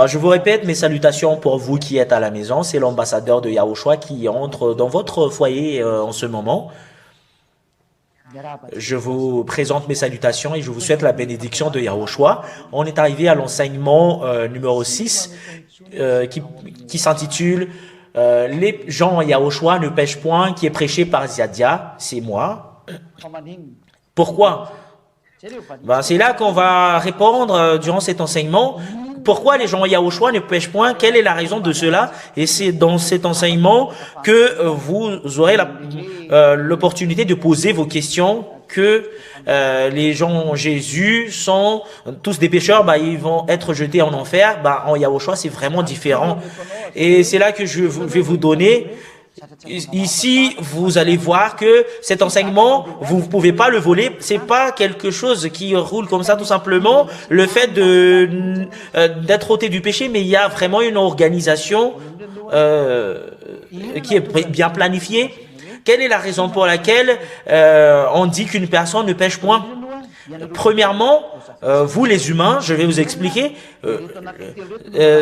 Je vous répète mes salutations pour vous qui êtes à la maison. C'est l'ambassadeur de Yahushua qui entre dans votre foyer en ce moment. Je vous présente mes salutations et je vous souhaite la bénédiction de Yahushua. On est arrivé à l'enseignement numéro 6 qui s'intitule Les gens Yahushua ne pêchent point, qui est prêché par Ziadia, c'est moi. Pourquoi? C'est là qu'on va répondre durant cet enseignement. Pourquoi les gens Yahushua ne pêchent point? Quelle est la raison de cela? Et c'est dans cet enseignement que vous aurez l'opportunité de poser vos questions, que les gens Jésus sont tous des pécheurs, ils vont être jetés en enfer. En Yahushua, c'est vraiment différent. Et c'est là que je vais vous donner. Ici, vous allez voir que cet enseignement, vous ne pouvez pas le voler. C'est pas quelque chose qui roule comme ça, tout simplement. Le fait d'être ôté du péché, mais il y a vraiment une organisation qui est bien planifiée. Quelle est la raison pour laquelle on dit qu'une personne ne pêche point? Premièrement, vous les humains, je vais vous expliquer,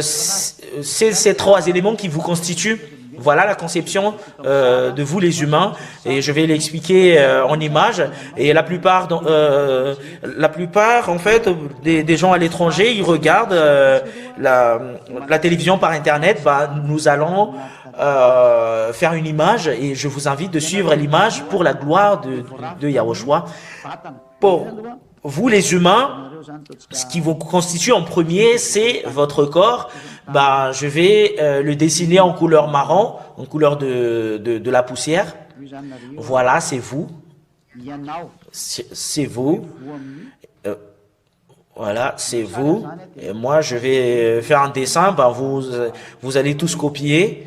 c'est ces trois éléments qui vous constituent. Voilà la conception de vous les humains, et je vais l'expliquer en images. Et la plupart en fait des gens à l'étranger, ils regardent la télévision par internet. Nous allons faire une image et je vous invite de suivre l'image pour la gloire de Yahushua. Pour vous les humains, ce qui vous constitue en premier, c'est votre corps. Je vais le dessiner en couleur marron, en couleur de la poussière. Voilà, c'est vous. C'est vous. Voilà, c'est vous. Et moi, je vais faire un dessin. Vous allez tous copier.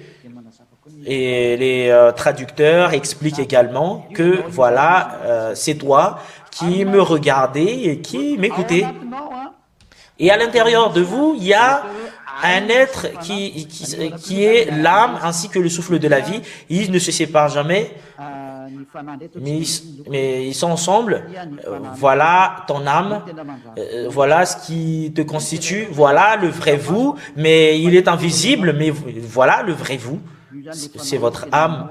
Et les traducteurs expliquent également que voilà, c'est toi qui me regardez et qui m'écoutez. Et à l'intérieur de vous, il y a un être qui est l'âme ainsi que le souffle de la vie. Ils ne se séparent jamais, mais ils sont ensemble. Voilà ton âme, voilà ce qui te constitue, voilà le vrai vous, mais il est invisible, mais voilà le vrai vous, c'est votre âme.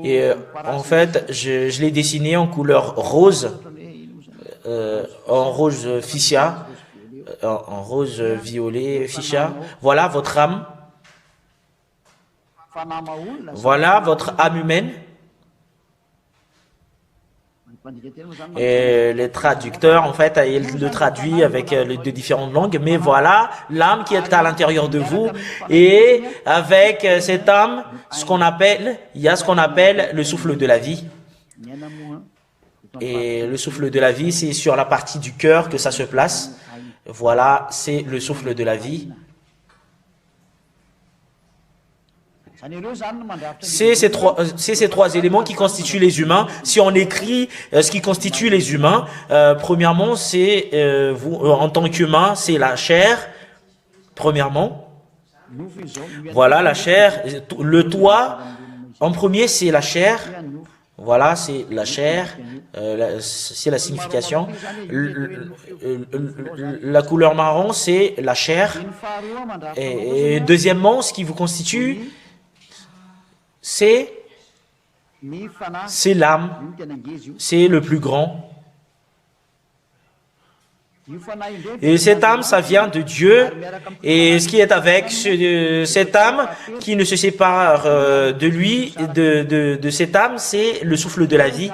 Et en fait, je l'ai dessiné en couleur rose, en rose fuchsia, en rose violet fuchsia. Voilà votre âme. Voilà votre âme humaine. Et les traducteurs, en fait, ils le traduisent avec de différentes langues, mais voilà l'âme qui est à l'intérieur de vous. Et avec cette âme, il y a ce qu'on appelle le souffle de la vie. Et le souffle de la vie, c'est sur la partie du cœur que ça se place. Voilà, c'est le souffle de la vie. C'est ces trois éléments qui constituent les humains. Si on écrit ce qui constitue les humains, premièrement, c'est vous en tant qu'humain, c'est la chair. Premièrement, voilà la chair. Le toit, en premier, c'est la chair. Voilà, c'est la chair. C'est la signification. La couleur marron, c'est la chair. Et deuxièmement, ce qui vous constitue, c'est l'âme, c'est le plus grand. Et cette âme, ça vient de Dieu. Et ce qui est avec cette âme qui ne se sépare de lui, de cette âme, c'est le souffle de la vie.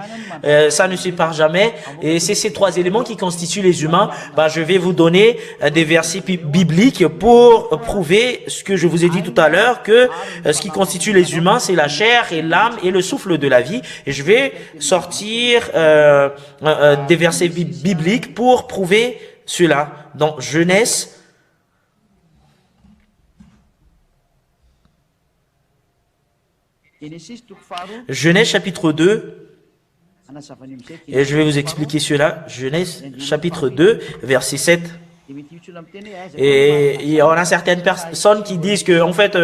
Ça ne se sépare jamais. Et c'est ces trois éléments qui constituent les humains. Je vais vous donner des versets bibliques pour prouver ce que je vous ai dit tout à l'heure, que ce qui constitue les humains, c'est la chair et l'âme et le souffle de la vie. Et je vais sortir des versets bibliques pour prouver cela. Dans Genèse, chapitre 2, et je vais vous expliquer cela. Genèse chapitre 2, verset 7. Et il y en a certaines personnes qui disent que, en fait,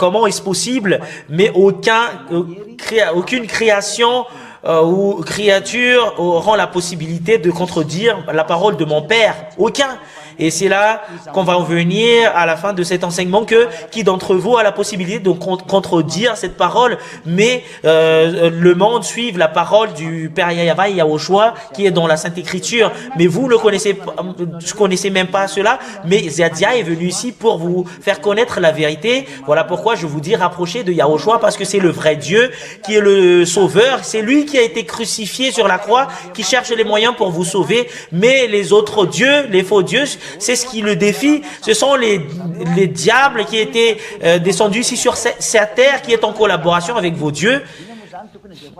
comment est-ce possible, mais aucune création ou créature auront la possibilité de contredire la parole de mon Père? Aucun. Et c'est là qu'on va en venir à la fin de cet enseignement que qui d'entre vous a la possibilité de contredire cette parole, mais le monde suit la parole du Père Yahweh Yahushua qui est dans la Sainte Écriture. Mais vous ne connaissez même pas cela, mais Zadia est venu ici pour vous faire connaître la vérité. Voilà pourquoi je vous dis rapprochez de Yahushua, parce que c'est le vrai Dieu qui est le Sauveur. C'est lui qui a été crucifié sur la croix, qui cherche les moyens pour vous sauver. Mais les autres dieux, les faux dieux, c'est ce qui le défie. Ce sont les diables qui étaient descendus ici sur cette terre, qui est en collaboration avec vos dieux.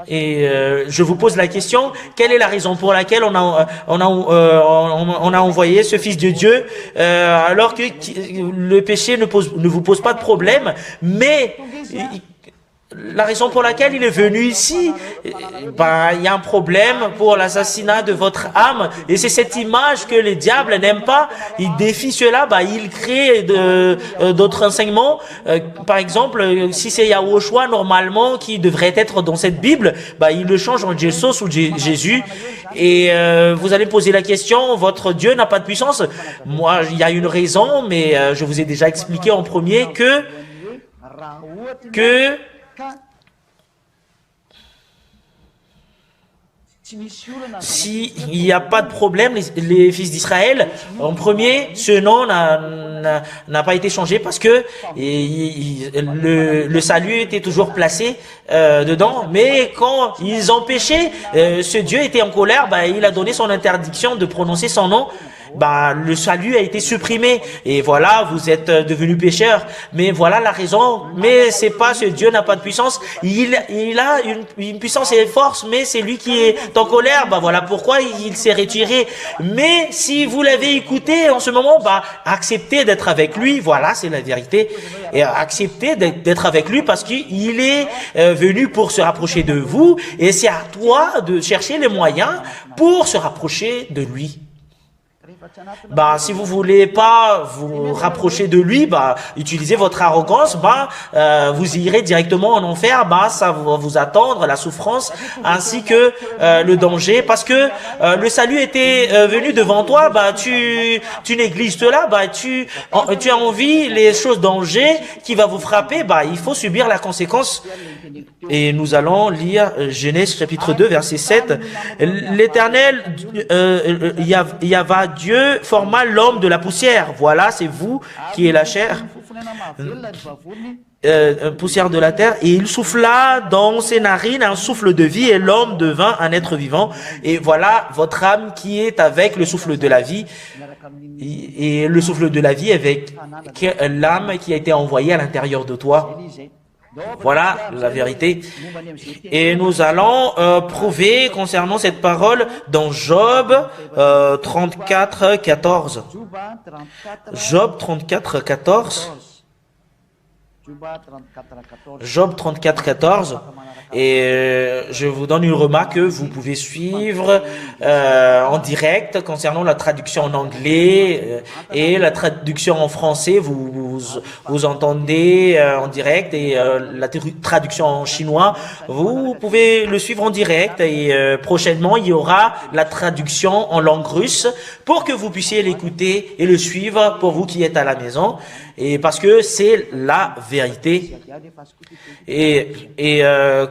Et je vous pose la question, quelle est la raison pour laquelle on a envoyé ce Fils de Dieu alors que le péché ne vous pose pas de problème, mais la raison pour laquelle il est venu ici, il y a un problème pour l'assassinat de votre âme, et c'est cette image que les diables n'aiment pas. Ils défient cela, ils créent d'autres enseignements. Par exemple, si c'est Yahushua normalement qui devrait être dans cette Bible, ils le changent en Jesus ou Jésus. Et vous allez poser la question, votre Dieu n'a pas de puissance? Moi, il y a une raison, mais je vous ai déjà expliqué en premier que s'il n'y a pas de problème, les fils d'Israël, en premier, ce nom n'a pas été changé parce que le salut était toujours placé dedans. Mais quand ils ont péché, ce Dieu était en colère, il a donné son interdiction de prononcer son nom. Le salut a été supprimé, et voilà, vous êtes devenus pécheurs. Mais voilà la raison. Mais c'est pas ce Dieu n'a pas de puissance. Il a une puissance et une force, mais c'est lui qui est en colère. Voilà pourquoi il s'est retiré. Mais si vous l'avez écouté en ce moment, acceptez d'être avec lui. Voilà, c'est la vérité. Et acceptez d'être avec lui parce qu'il est venu pour se rapprocher de vous, et c'est à toi de chercher les moyens pour se rapprocher de lui. Si vous voulez pas vous rapprocher de lui, utilisez votre arrogance, vous irez directement en enfer, ça va vous attendre la souffrance ainsi que le danger, parce que le salut était venu devant toi, tu négliges cela, tu as envie les choses danger qui va vous frapper, il faut subir la conséquence. Et nous allons lire Genèse chapitre 2 verset 7. L'Éternel Yahva Dieu forma l'homme de la poussière. Voilà, c'est vous qui est la chair, poussière de la terre, et il souffla dans ses narines un souffle de vie, et l'homme devint un être vivant. Et voilà votre âme qui est avec le souffle de la vie, et le souffle de la vie avec l'âme qui a été envoyée à l'intérieur de toi. Voilà la vérité. Et nous allons prouver concernant cette parole dans Job 34, 14. Job 34, 14. Job 34, 14. Et je vous donne une remarque que vous pouvez suivre en direct concernant la traduction en anglais et la traduction en français. Vous entendez en direct, et la traduction en chinois, vous pouvez le suivre en direct, et prochainement il y aura la traduction en langue russe pour que vous puissiez l'écouter et le suivre pour vous qui êtes à la maison, et parce que c'est la vérité. Et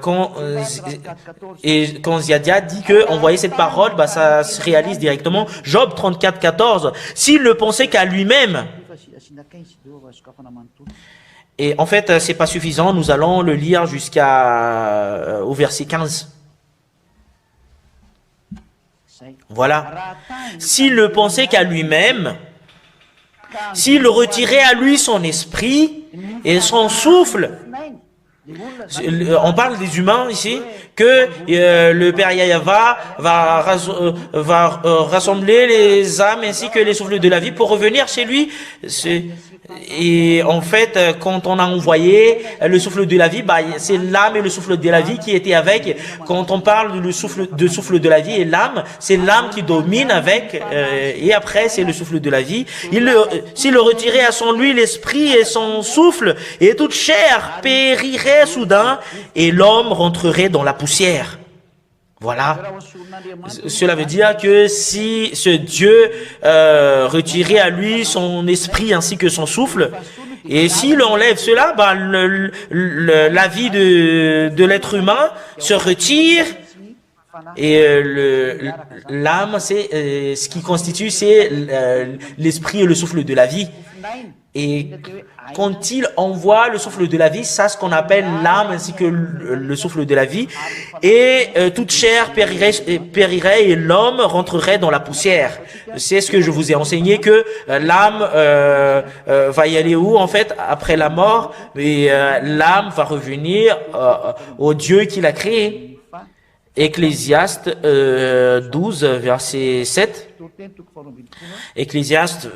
quand Ziadia dit que envoyer cette parole, ça se réalise directement. Job 34, 14. S'il ne pensait qu'à lui-même. Et en fait, c'est pas suffisant. Nous allons le lire au verset 15. Voilà. S'il ne pensait qu'à lui-même, s'il retirait à lui son esprit et son souffle, on parle des humains ici, que le Père Yahva va rassembler les âmes ainsi que les souffles de la vie pour revenir chez lui. Et en fait, quand on a envoyé le souffle de la vie, c'est l'âme et le souffle de la vie qui étaient avec. Quand on parle du souffle de la vie et l'âme, c'est l'âme qui domine avec, et après c'est le souffle de la vie. S'il retirait à son lui l'esprit et son souffle, et toute chair périrait soudain, et l'homme rentrerait dans la poussière. Voilà. Cela veut dire que si ce Dieu retirait à lui son esprit ainsi que son souffle, et s'il enlève cela, ben la vie de l'être humain se retire. Et l'âme, c'est ce qui constitue, c'est l'esprit et le souffle de la vie. Et quand il envoie le souffle de la vie, ça ce qu'on appelle l'âme ainsi que le souffle de la vie, et toute chair périrait et l'homme rentrerait dans la poussière. C'est ce que je vous ai enseigné, que l'âme va y aller où en fait après la mort, et l'âme va revenir au Dieu qui l'a créé. Ecclésiaste 12, verset 7. Ecclésiaste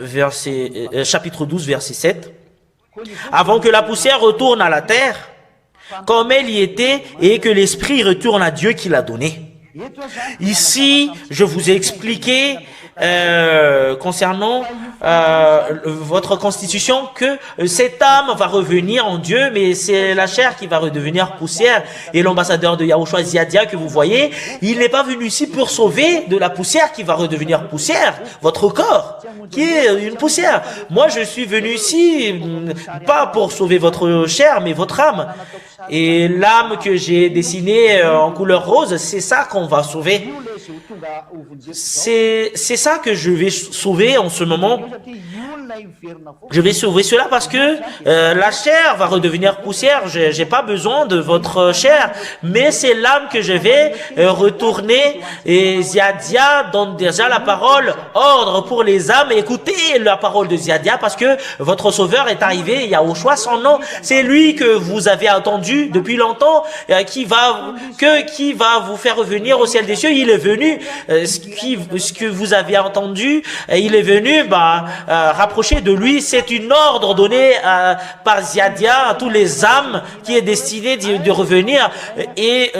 chapitre 12, verset 7. Avant que la poussière retourne à la terre, comme elle y était, et que l'esprit retourne à Dieu qui l'a donné. Ici, je vous ai expliqué concernant votre constitution que cette âme va revenir en Dieu, mais c'est la chair qui va redevenir poussière. Et l'ambassadeur de Yahushua, Ziadia, que vous voyez, il n'est pas venu ici pour sauver de la poussière qui va redevenir poussière, votre corps, qui est une poussière. Moi, je suis venu ici pas pour sauver votre chair, mais votre âme. Et l'âme que j'ai dessinée en couleur rose, c'est ça qu'on va sauver. C'est ça que je vais sauver en ce moment. Je vais sauver cela parce que la chair va redevenir poussière. J'ai pas besoin de votre chair, mais c'est l'âme que je vais retourner. Et Ziadia donne déjà la parole, ordre pour les âmes. Écoutez la parole de Ziadia parce que votre sauveur est arrivé. Yahushua, son nom, c'est lui que vous avez attendu depuis longtemps, qui va vous faire revenir au ciel des cieux. Il est venu, ce que vous avez entendu, il est venu rapprocher de lui. C'est une ordre donnée par Ziadia à tous les âmes qui est destiné de revenir. Et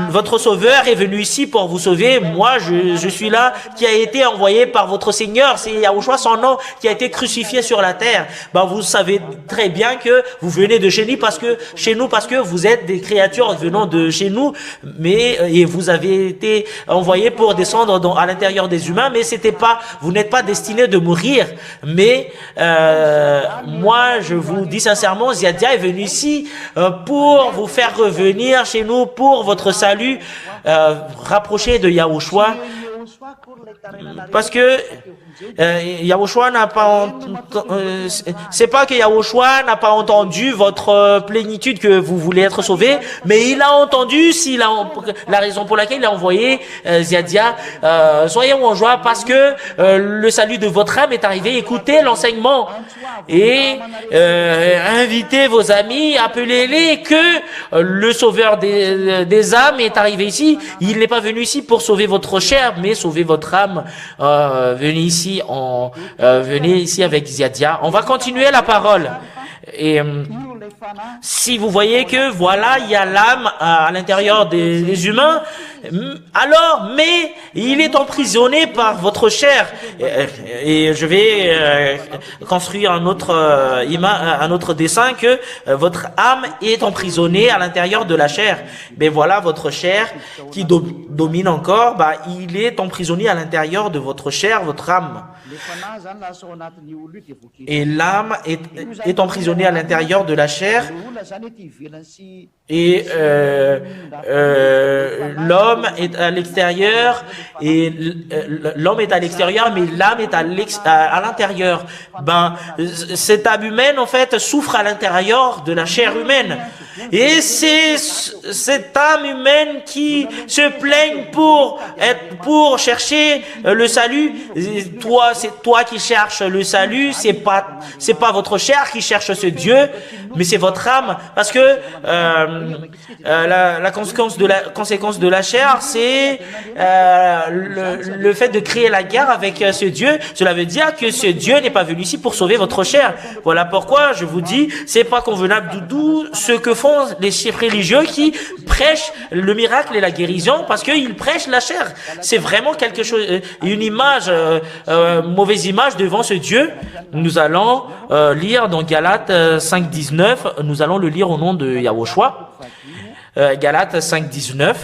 votre sauveur est venu ici pour vous sauver. Moi, je suis là, qui a été envoyé par votre Seigneur. C'est Yahushua, son nom, qui a été crucifié sur la terre. Vous savez très bien que vous venez de chez nous parce que vous êtes des créatures venant de chez nous, et vous avez été envoyés pour descendre à l'intérieur des humains, mais vous n'êtes pas destinés de mourir. Mais moi, je vous dis sincèrement, Ziadia est venu ici pour vous faire revenir chez nous, pour votre salut, rapprocher de Yahushua. Parce que Yahushua n'a pas c'est pas que Yahushua n'a pas entendu votre plénitude que vous voulez être sauvé, mais il a entendu la raison pour laquelle il a envoyé Ziadia. Soyez en joie parce que le salut de votre âme est arrivé. Écoutez l'enseignement et invitez vos amis, appelez-les que le sauveur des âmes est arrivé ici. Il n'est pas venu ici pour sauver votre chair, mais sauver votre âme. Venez ici avec Ziadia. On va continuer la parole. Et si vous voyez que voilà, il y a l'âme à l'intérieur des humains, alors, mais il est emprisonné par votre chair. Et je vais construire un autre dessin que votre âme est emprisonnée à l'intérieur de la chair. Mais voilà, votre chair qui domine encore, il est emprisonné à l'intérieur de votre chair, votre âme. Et l'âme est emprisonnée à l'intérieur de la chair. Et l'homme est à l'extérieur, et l'homme est à l'extérieur, mais l'âme est à l'intérieur. Cette âme humaine, en fait, souffre à l'intérieur de la chair humaine. Et c'est cette âme humaine qui se plaigne pour chercher le salut. C'est toi qui cherches le salut, c'est pas votre chair qui cherche ce Dieu, mais c'est votre âme. Parce que la conséquence de la chair, c'est le fait de créer la guerre avec ce Dieu. Cela veut dire que ce Dieu n'est pas venu ici pour sauver votre chair. Voilà pourquoi je vous dis, c'est pas convenable d'où ce que font les chefs religieux qui prêchent le miracle et la guérison, parce qu'ils prêchent la chair. C'est vraiment quelque chose, une image, mauvaise image devant ce Dieu. Nous allons lire dans Galates 5.19, nous allons le lire au nom de Yahushua. Galates 5.19.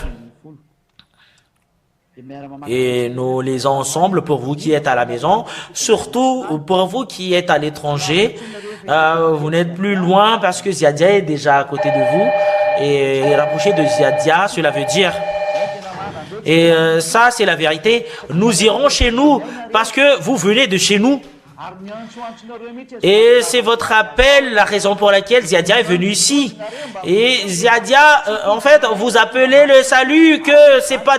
Et nous lisons ensemble pour vous qui êtes à la maison, surtout pour vous qui êtes à l'étranger. Vous n'êtes plus loin parce que Ziadia est déjà à côté de vous. Et rapproché de Ziadia, cela veut dire... Et ça, c'est la vérité. Nous irons chez nous parce que vous venez de chez nous. Et c'est votre appel, la raison pour laquelle Ziadia est venu ici. Et Ziadia, en fait, vous appelez le salut que c'est pas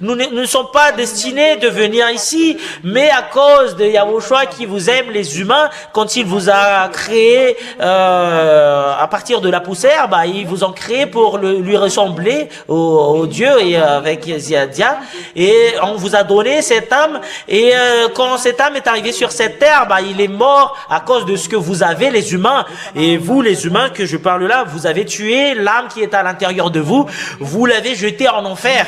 nous ne sommes pas destinés de venir ici, mais à cause de Yahushua qui vous aime, les humains, quand il vous a créé à partir de la poussière, bah, ils vous ont créé pour lui ressembler au Dieu et avec Ziadia. Et on vous a donné cette âme. Et quand cette âme est arrivée sur cette terre, bah, il est mort à cause de ce que vous avez, les humains. Et vous, les humains que je parle là, vous avez tué l'âme qui est à l'intérieur de vous. Vous l'avez jeté en enfer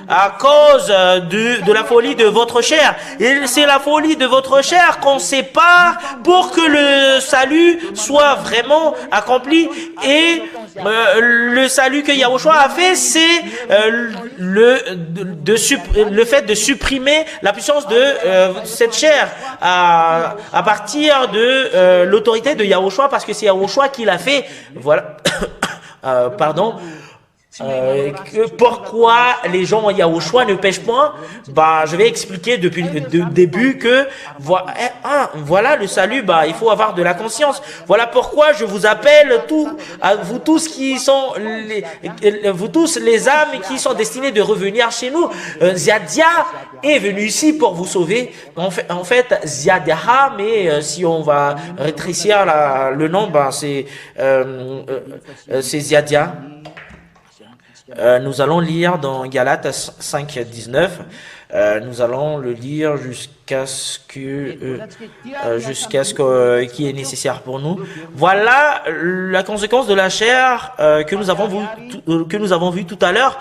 à cause de la folie de votre chair. Et c'est la folie de votre chair qu'on sépare pour que le salut soit vraiment accompli. Et le salut que Yahushua a fait, c'est le fait de supprimer la puissance de cette chair à partir de l'autorité de Yahushua, parce que c'est Yahushua qui l'a fait. Voilà. Pardon. Pourquoi les gens en Yahushua ne pêchent point? Bah, je vais expliquer depuis le début que voilà le salut. Bah, il faut avoir de la conscience. Voilà pourquoi je vous appelle vous tous qui sont vous tous les âmes qui sont destinées de revenir chez nous. Ziadia est venu ici pour vous sauver. En fait, Ziadia, mais si on va rétrécir le nom, bah, c'est Ziadia. Nous allons lire dans Galates 5, 19. Nous allons le lire jusqu'à ce qui est nécessaire pour nous. Voilà la conséquence de la chair que nous avons vu tout à l'heure.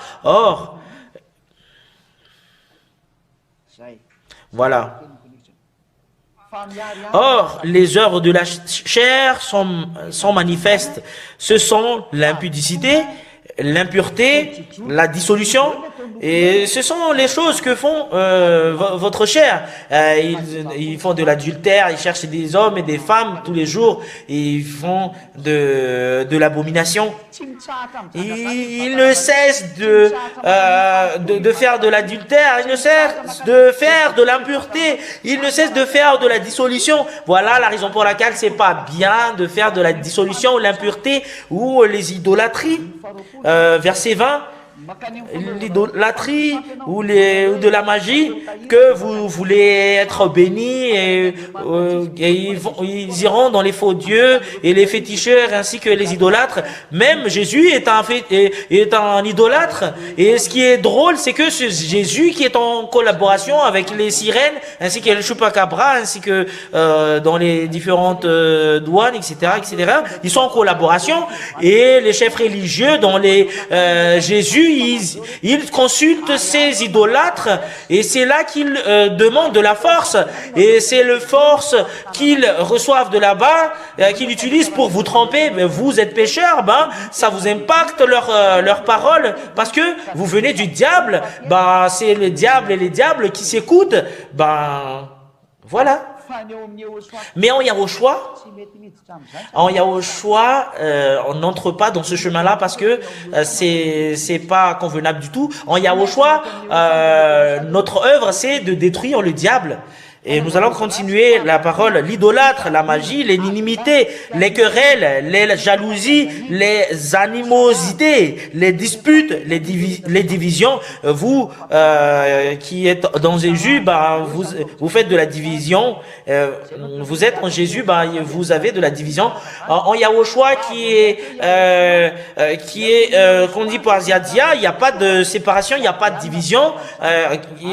Voilà. Or, les œuvres de la chair sont manifestes. Ce sont l'impudicité, l'impureté, la dissolution, et ce sont les choses que font votre chair. Ils font de l'adultère, ils cherchent des hommes et des femmes tous les jours, et ils font de l'abomination. Ils ne cessent de faire de l'adultère, ils ne cessent de faire de l'impureté, ils ne cessent de faire de la dissolution. Voilà la raison pour laquelle c'est pas bien de faire de la dissolution ou l'impureté ou les idolâtries. Verset 20, l'idolâtrie ou de la magie, que vous voulez être bénis et ils iront dans les faux dieux et les féticheurs ainsi que les idolâtres. Même Jésus est un idolâtre, et ce qui est drôle, c'est que c'est Jésus qui est en collaboration avec les sirènes ainsi que le chupacabra ainsi que dans les différentes douanes, etc., ils sont en collaboration, et les chefs religieux dans les Jésus, ils consultent ces idolâtres, et c'est là qu'ils demandent de la force, et c'est le force qu'ils reçoivent de là-bas, qu'ils utilisent pour vous tromper. Mais vous êtes pécheurs, ben ça vous impacte leur parole, parce que vous venez du diable. Ben c'est le diable et les diables qui s'écoutent. Ben voilà. Mais en Yahushua, on n'entre pas dans ce chemin-là parce que c'est pas convenable du tout. En Yahushua, notre œuvre, c'est de détruire le diable. Et nous allons continuer la parole. L'idolâtre, la magie, l'inimité, les querelles, les jalousies, les animosités, les disputes, les divisions. Vous qui êtes dans Jésus, bah, vous faites de la division. Vous êtes en Jésus, bah, vous avez de la division. En Yahushua qu'on dit par Ziadia, il n'y a pas de séparation, il n'y a pas de division.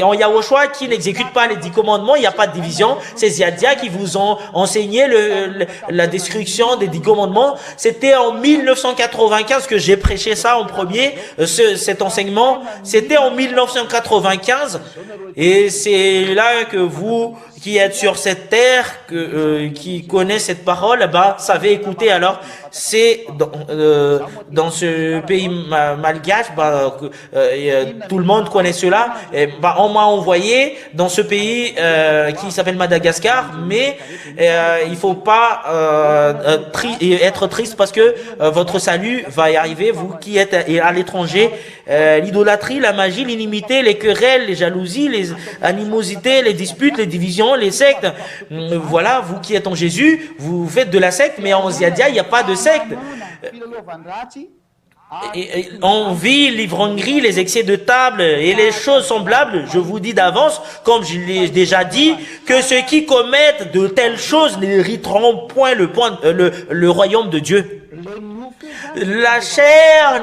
En Yahushua qui n'exécute pas les 10 commandements, il n'y a pas de division. C'est Ziadia qui vous ont enseigné la destruction des 10 commandements. C'était en 1995 que j'ai prêché ça en premier, cet enseignement. C'était en 1995, et c'est là que vous qui êtes sur cette terre, qui connaît cette parole, bah, savez écouter. Alors, c'est dans ce pays malgache, bah, tout le monde connaît cela. Et, bah, on m'a envoyé dans ce pays qui s'appelle Madagascar, mais il faut pas être triste parce que votre salut va y arriver, vous qui êtes à l'étranger. L'idolâtrie, la magie, l'inimité, les querelles, les jalousies, les animosités, les disputes, les divisions, les sectes. Voilà, vous qui êtes en Jésus, vous faites de la secte, mais en Ziadia, il n'y a pas de secte. On vit l'ivrognerie, les excès de table et les choses semblables. Je vous dis d'avance, comme je l'ai déjà dit, que ceux qui commettent de telles choses n'hériteront point le royaume de Dieu. La chair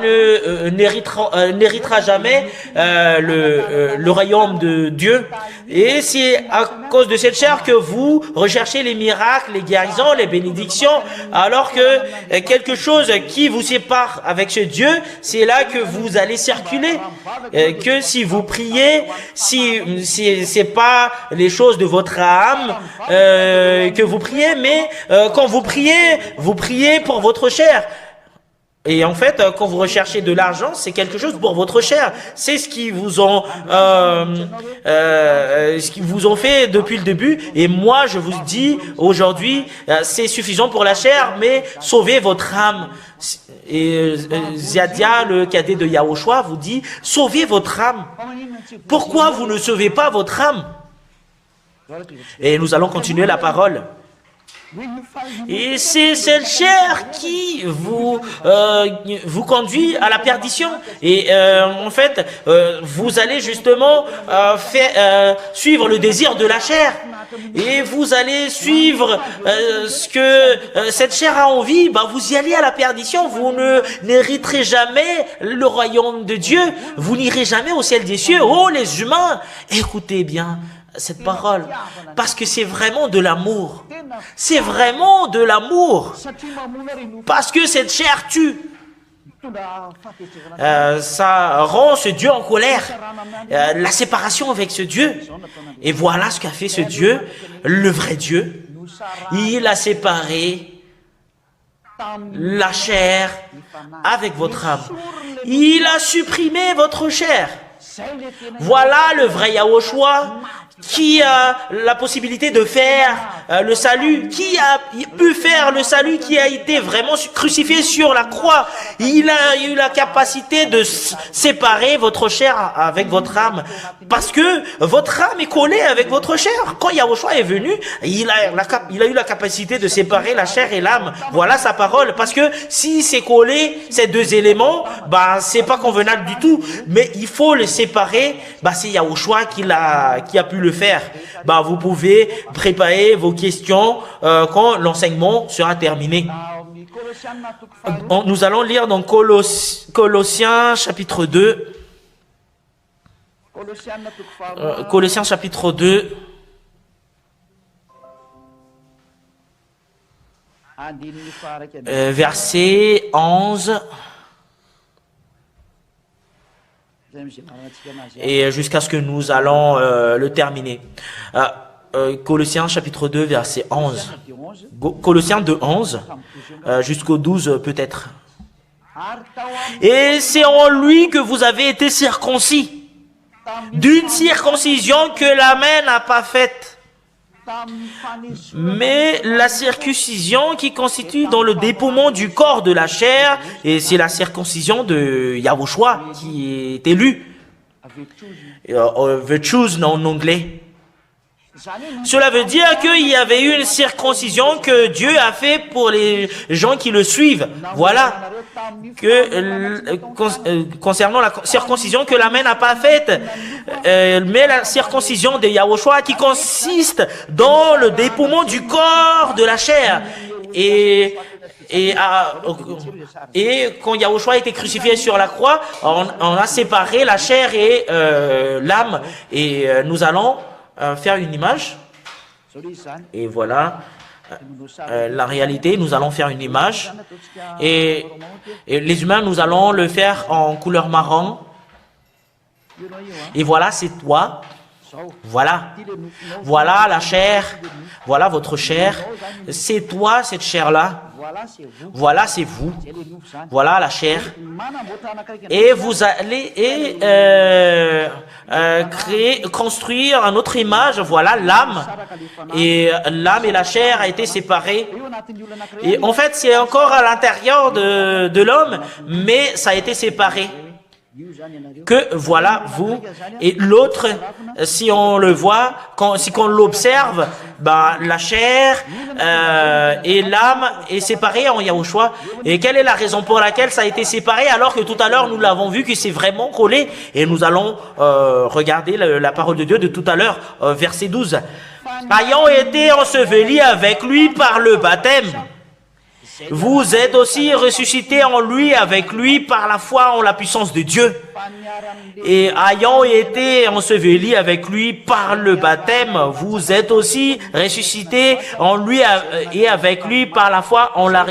n'héritera jamais le royaume de Dieu. Et c'est à cause de cette chair que vous recherchez les miracles, les guérisons, les bénédictions, alors que quelque chose qui vous sépare avec ce Dieu, c'est là que vous allez circuler. Que si vous priez, si c'est pas les choses de votre âme que vous priez, mais quand vous priez pour votre chair. Et en fait, quand vous recherchez de l'argent, c'est quelque chose pour votre chair. C'est ce qu'ils vous ont fait depuis le début. Et moi, je vous dis aujourd'hui, c'est suffisant pour la chair, mais sauvez votre âme. Et Ziadia, le cadet de Yahushua, vous dit, sauvez votre âme. Pourquoi vous ne sauvez pas votre âme? Et nous allons continuer la parole. Et c'est cette chair qui vous conduit à la perdition. Et en fait, vous allez justement suivre le désir de la chair. Et vous allez suivre ce que cette chair a envie. Bah, vous y allez à la perdition. Vous n'hériterez jamais le royaume de Dieu. Vous n'irez jamais au ciel des cieux. Oh, les humains, écoutez bien cette parole, parce que c'est vraiment de l'amour. C'est vraiment de l'amour. Parce que cette chair tue. Ça rend ce Dieu en colère. La séparation avec ce Dieu. Et voilà ce qu'a fait ce Dieu, le vrai Dieu. Il a séparé la chair avec votre âme. Il a supprimé votre chair. Voilà le vrai Yahushua qui a la possibilité de faire le salut, qui a pu faire le salut, qui a été vraiment crucifié sur la croix. Il a eu la capacité de séparer votre chair avec votre âme, parce que votre âme est collée avec votre chair. Quand Yahushua est venu, il a eu la capacité de séparer la chair et l'âme. Voilà sa parole, parce que si c'est collé, ces deux éléments, bah, c'est pas convenable du tout, mais il faut les séparer. Bah, c'est Yahushua qui a pu le faire. Bah, vous pouvez préparer vos questions quand l'enseignement sera terminé. Nous allons lire dans Colossiens chapitre 2. Colossiens chapitre 2. Verset 11. Et jusqu'à ce que nous allons le terminer. Colossiens chapitre 2, verset 11. Colossiens 2, 11, jusqu'au 12 peut-être. Et c'est en lui que vous avez été circoncis, d'une circoncision que la main n'a pas faite, mais la circoncision qui constitue dans le dépouillement du corps de la chair, et c'est la circoncision de Yahushua qui est élu. The choose en anglais. Cela veut dire qu'il y avait eu une circoncision que Dieu a fait pour les gens qui le suivent. Voilà. Concernant la circoncision que la main n'a pas faite, mais la circoncision de Yahushua qui consiste dans le dépouillement du corps de la chair. Et quand Yahushua a été crucifié sur la croix, on a séparé la chair et l'âme. Et nous allons faire une image. Et voilà la réalité. Nous allons faire une image. Et les humains, nous allons le faire en couleur marron. Et voilà, c'est toi. Voilà, voilà la chair, voilà votre chair, c'est toi cette chair-là, voilà c'est vous, voilà la chair. Et vous allez construire une autre image, voilà l'âme. Et l'âme et la chair a été séparées. Et en fait, c'est encore à l'intérieur de l'homme, mais ça a été séparé. Que voilà vous et l'autre, si on le voit, si on l'observe, ben, la chair et l'âme est séparée en Yahushua. Et quelle est la raison pour laquelle ça a été séparé alors que tout à l'heure nous l'avons vu que c'est vraiment collé? Et nous allons regarder la parole de Dieu de tout à l'heure, verset 12. Ayant été ensevelis avec lui par le baptême, vous êtes aussi ressuscités en lui, avec lui, par la foi en la puissance de Dieu. Et ayant été ensevelis avec lui par le baptême, vous êtes aussi ressuscités en lui et avec lui par la foi en la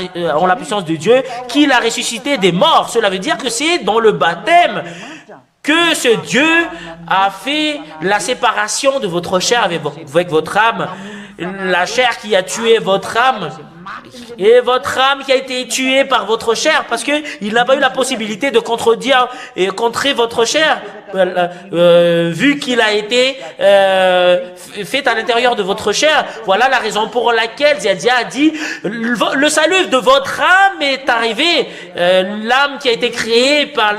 puissance de Dieu, qui l'a ressuscité des morts. Cela veut dire que c'est dans le baptême que ce Dieu a fait la séparation de votre chair avec votre âme. La chair qui a tué votre âme, et votre âme qui a été tuée par votre chair, parce que il n'a pas eu la possibilité de contredire et contrer votre chair, vu qu'il a été fait à l'intérieur de votre chair. Voilà la raison pour laquelle Ziadia a dit le salut de votre âme est arrivé. L'âme qui a été créée par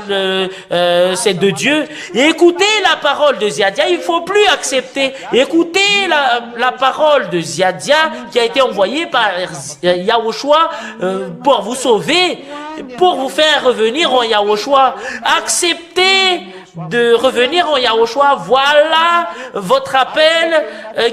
c'est de Dieu. Et écoutez la parole de Ziadia, il ne faut plus accepter. Écoutez la parole de Ziadia qui a été envoyée par Yahushua pour vous sauver, pour vous faire revenir en Yahushua. Acceptez de revenir en Yahushua. Voilà votre appel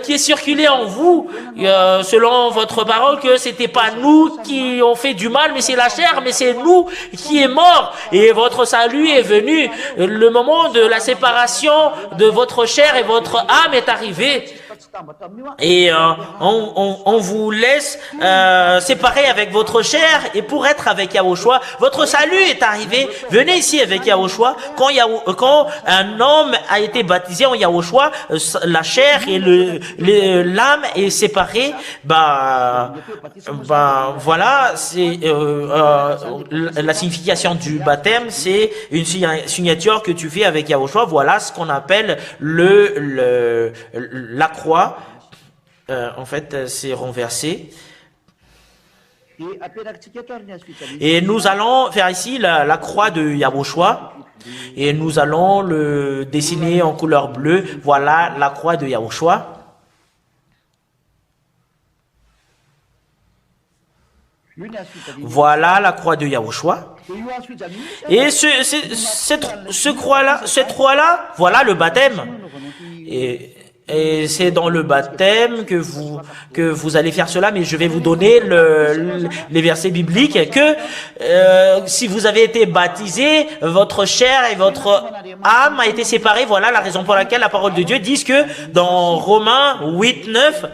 qui est circulé en vous, selon votre parole, que c'était pas nous qui ont fait du mal, mais c'est la chair, mais c'est nous qui est mort. Et votre salut est venu. Le moment de la séparation de votre chair et votre âme est arrivé. Et on vous laisse séparer avec votre chair et pour être avec Yahushua. Votre salut est arrivé. Venez ici avec Yahushua. Quand un homme a été baptisé en Yahushua, la chair et l'âme est séparée. Voilà, c'est la signification du baptême, c'est une signature que tu fais avec Yahushua. Voilà ce qu'on appelle la croix. En fait, c'est renversé. Et nous allons faire ici la croix de Yahushua. Et nous allons le dessiner en couleur bleue. Voilà la croix de Yahushua. Voilà la croix de Yahushua. Et cette croix-là, voilà le baptême. Et c'est dans le baptême que vous allez faire cela, mais je vais vous donner les versets bibliques que si vous avez été baptisé, votre chair et votre âme a été séparée. Voilà la raison pour laquelle la parole de Dieu dit que dans Romains 8.9,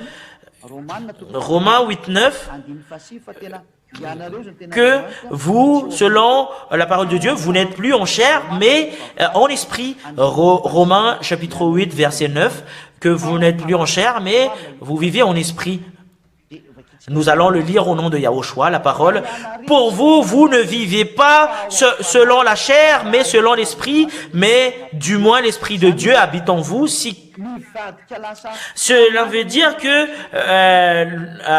que vous, selon la parole de Dieu, vous n'êtes plus en chair, mais en esprit. Romains chapitre 8, verset 9, que vous n'êtes plus en chair, mais vous vivez en esprit. Nous allons le lire au nom de Yahushua, la parole. Pour vous, vous ne vivez pas selon la chair, mais selon l'esprit, mais du moins l'esprit de Dieu habite en vous. Cela veut dire que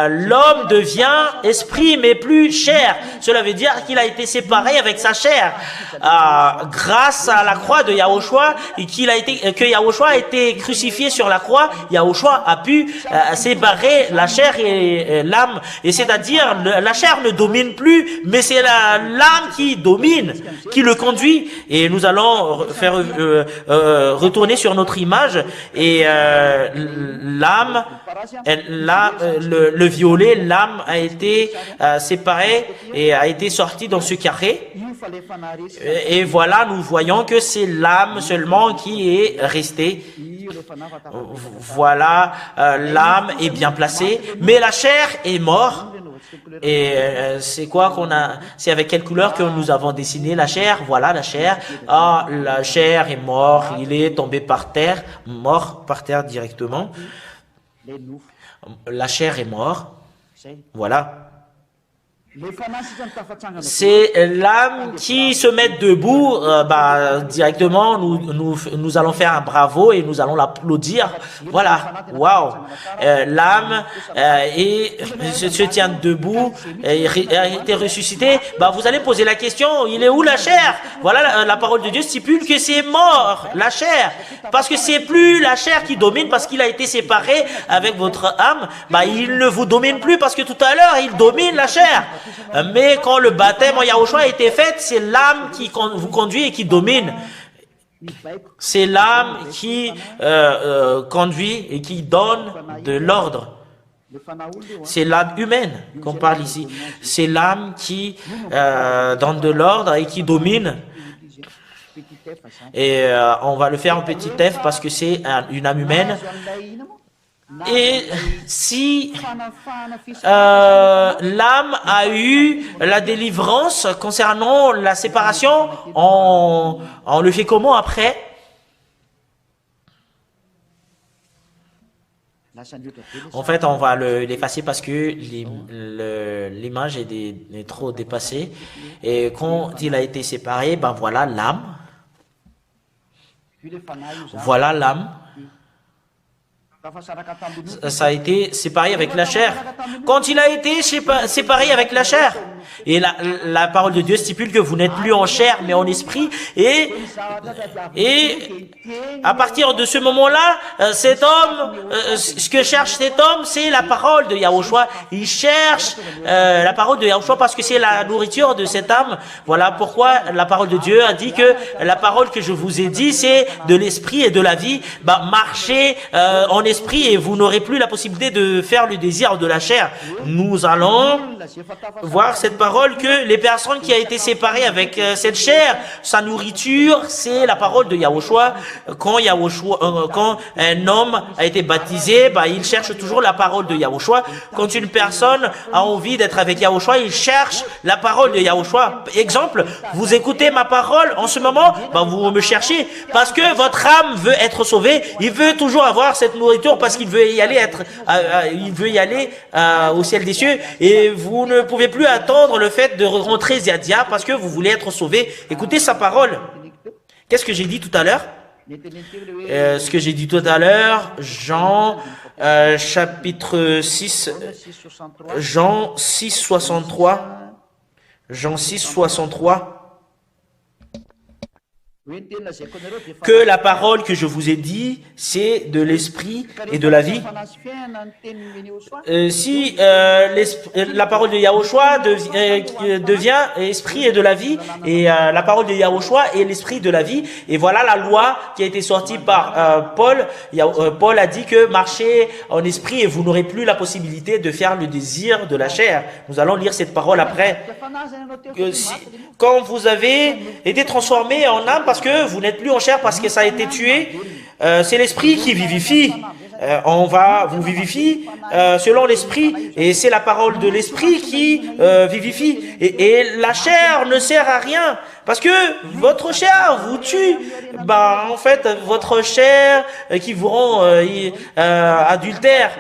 l'homme devient esprit, mais plus chair. Cela veut dire qu'il a été séparé avec sa chair. Grâce à la croix de Yahushua, que Yahushua a été crucifié sur la croix, Yahushua a pu séparer la chair et l'âme. Et c'est-à-dire, la chair ne domine plus, mais c'est l'âme qui domine, qui le conduit. Et nous allons faire retourner sur notre image. Et l'âme, le violet, l'âme a été séparée et a été sortie dans ce carré. Et voilà, nous voyons que c'est l'âme seulement qui est restée. Voilà, l'âme est bien placée, mais la chair est morte. Et c'est quoi qu'on a, c'est avec quelle couleur que nous avons dessiné la chair? Voilà la chair. Ah, la chair est mort, il est tombé par terre, mort par terre directement. La chair est morte. Voilà. C'est l'âme qui se met debout, directement, nous allons faire un bravo et nous allons l'applaudir. Voilà, waouh. L'âme se tient debout, a été ressuscitée. Vous allez poser la question, il est où la chair? Voilà, la parole de Dieu stipule que c'est mort, la chair. Parce que c'est plus la chair qui domine, parce qu'il a été séparé avec votre âme. Il ne vous domine plus parce que tout à l'heure, il domine la chair. Mais quand le baptême en Yahushua a été fait, c'est l'âme qui vous conduit et qui domine. C'est l'âme qui conduit et qui donne de l'ordre. C'est l'âme humaine qu'on parle ici. C'est l'âme qui donne de l'ordre et qui domine. Et on va le faire en petit f parce que c'est une âme humaine. Et si l'âme a eu la délivrance concernant la séparation, on le fait comment après? En fait, on va l'effacer parce que l'image est trop dépassée. Et quand il a été séparé, voilà l'âme. Voilà l'âme. Ça a été séparé avec la chair. Quand il a été séparé avec la chair, et la parole de Dieu stipule que vous n'êtes plus en chair mais en esprit, et à partir de ce moment-là, cet homme, ce que cherche cet homme, c'est la parole de Yahushua. Il cherche la parole de Yahushua parce que c'est la nourriture de cette âme. Voilà pourquoi la parole de Dieu a dit que la parole que je vous ai dit, c'est de l'esprit et de la vie. Marchez en esprit et vous n'aurez plus la possibilité de faire le désir de la chair. Nous allons voir cette parole que les personnes qui ont été séparées avec cette chair, sa nourriture, c'est la parole de Yahushua. Quand un homme a été baptisé, il cherche toujours la parole de Yahushua. Quand une personne a envie d'être avec Yahushua, il cherche la parole de Yahushua. Exemple, vous écoutez ma parole en ce moment, vous me cherchez parce que votre âme veut être sauvée. Il veut toujours avoir cette nourriture parce qu'il veut y aller au ciel des cieux, et vous ne pouvez plus attendre le fait de rentrer Ziadia parce que vous voulez être sauvé. Écoutez sa parole. Qu'est-ce que j'ai dit tout à l'heure? Ce que j'ai dit tout à l'heure, Jean chapitre 6, Jean 6, 63, Jean 6, 63. Que la parole que je vous ai dit, c'est de l'esprit et de la vie. Si la parole de Yahushua devient esprit et de la vie, et la parole de Yahushua est l'esprit de la vie, et voilà la loi qui a été sortie par Paul. Paul a dit que marchez en esprit et vous n'aurez plus la possibilité de faire le désir de la chair. Nous allons lire cette parole après. Quand vous avez été transformé en âme, parce que vous n'êtes plus en chair, parce que ça a été tué, c'est l'esprit qui vivifie. On va vous vivifie selon l'esprit, et c'est la parole de l'esprit qui vivifie. Et la chair ne sert à rien, parce que votre chair vous tue. En fait, votre chair qui vous rend adultère,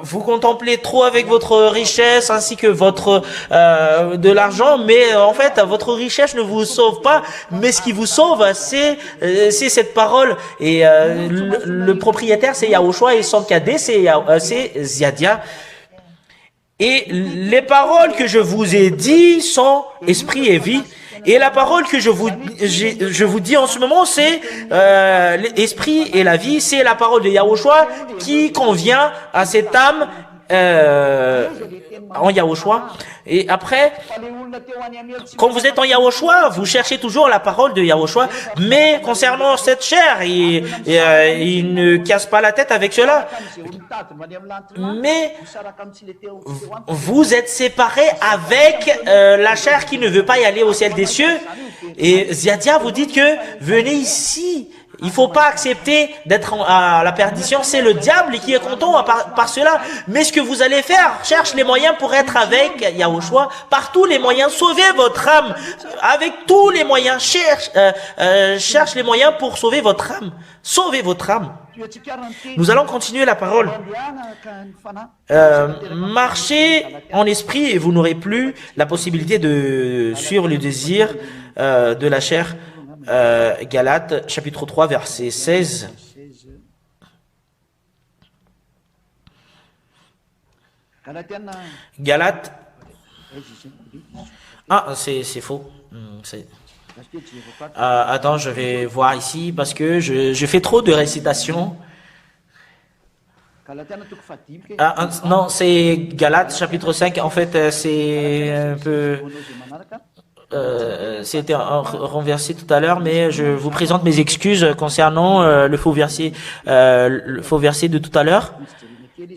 vous contemplez trop avec votre richesse ainsi que votre de l'argent, mais en fait, votre richesse ne vous sauve pas. Mais ce qui vous sauve, c'est cette parole. Et le propriétaire, c'est Yahushua, et son cadet, c'est Ziadia. Et les paroles que je vous ai dit sont esprit et vie. Et la parole que je vous dis en ce moment, c'est l'esprit et la vie. C'est la parole de Yahushua qui convient à cette âme en Yahushua. Et après, quand vous êtes en Yahushua, vous cherchez toujours la parole de Yahushua. Mais concernant cette chair, il ne casse pas la tête avec cela. Mais vous êtes séparés avec la chair qui ne veut pas y aller au ciel des cieux. Et Ziadia vous dit que venez ici. Il ne faut pas accepter d'être à la perdition. C'est le diable qui est content par cela. Mais ce que vous allez faire, cherche les moyens pour être avec Yahushua. Par tous les moyens, sauvez votre âme. Avec tous les moyens, cherche les moyens pour sauver votre âme. Sauvez votre âme. Nous allons continuer la parole. Marchez en esprit et vous n'aurez plus la possibilité de suivre le désir de la chair. Galates, chapitre 3, verset 16. Galates. Ah, c'est faux. Attends, je vais voir ici parce que je fais trop de récitation. Non, c'est Galates, chapitre 5. En fait, c'est un peu... C'était renversé tout à l'heure, mais je vous présente mes excuses concernant le faux verset de tout à l'heure.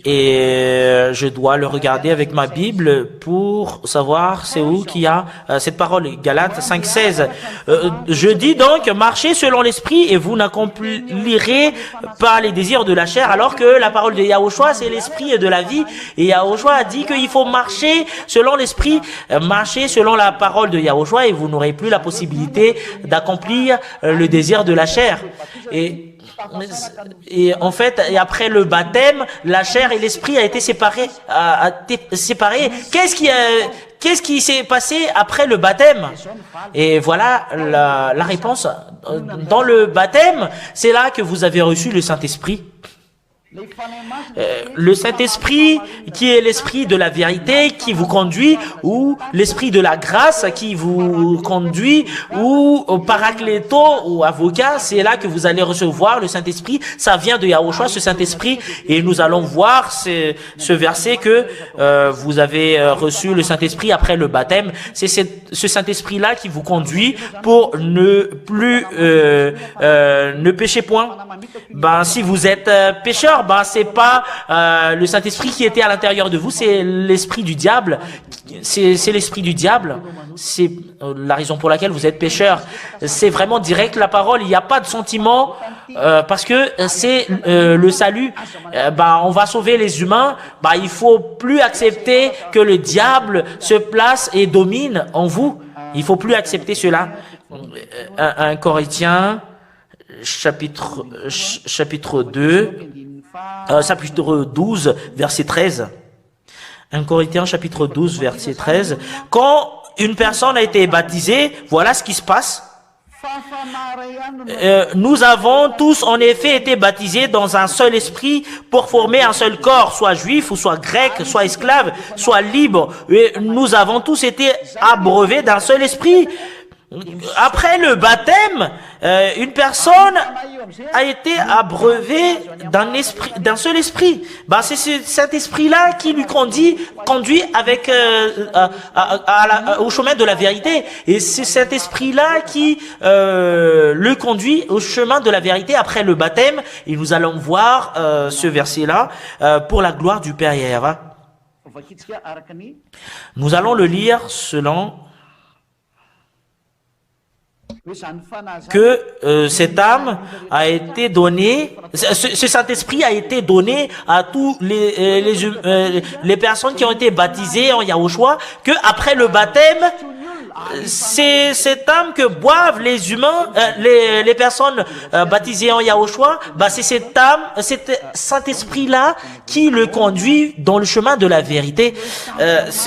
Et je dois le regarder avec ma Bible pour savoir c'est où qu'il y a cette parole. Galates 5,16. Je dis donc, marchez selon l'esprit et vous n'accomplirez pas les désirs de la chair, alors que la parole de Yahushua, c'est l'esprit et de la vie. Et Yahushua a dit qu'il faut marcher selon l'esprit, marcher selon la parole de Yahushua et vous n'aurez plus la possibilité d'accomplir le désir de la chair. Et en fait, après le baptême, la chair et l'esprit a été séparés. Qu'est-ce qui s'est passé après le baptême? Et voilà la réponse. Dans le baptême, c'est là que vous avez reçu le Saint-Esprit. Le Saint-Esprit qui est l'esprit de la vérité qui vous conduit, ou l'esprit de la grâce qui vous conduit, ou au paracléto ou avocat, c'est là que vous allez recevoir le Saint-Esprit. Ça vient de Yahushua, ce Saint-Esprit, et nous allons voir ce verset que vous avez reçu le Saint-Esprit après le baptême. C'est ce Saint-Esprit-là qui vous conduit pour ne plus ne pécher point. Ben, si vous êtes pécheur, ben c'est pas le Saint-Esprit qui était à l'intérieur de vous, c'est l'esprit du diable. C'est l'esprit du diable. C'est la raison pour laquelle vous êtes pécheur. C'est vraiment direct la parole. Il n'y a pas de sentiment parce que c'est le salut. Ben on va sauver les humains. Ben il faut plus accepter que le diable se place et domine en vous. Il faut plus accepter cela. Un Corinthiens chapitre 12, verset 13. 1 Corinthiens, chapitre 12, verset 13. Quand une personne a été baptisée, voilà ce qui se passe. Nous avons tous en effet été baptisés dans un seul esprit pour former un seul corps, soit juif ou soit grec, soit esclave, soit libre. Et nous avons tous été abreuvés d'un seul esprit. Après le baptême, une personne a été abreuvée d'un seul esprit. Ben, c'est cet esprit-là qui lui conduit avec au chemin de la vérité. Et c'est cet esprit-là qui le conduit au chemin de la vérité après le baptême. Et nous allons voir ce verset-là pour la gloire du Père Yahva. Nous allons le lire selon que cette âme a été donnée, ce Saint-Esprit a été donné à tous les personnes qui ont été baptisées en Yahushua, que après le baptême, c'est cette âme que boivent les humains, les personnes baptisées en Yahushua, bah c'est cette âme, cet Saint-Esprit-là qui le conduit dans le chemin de la vérité.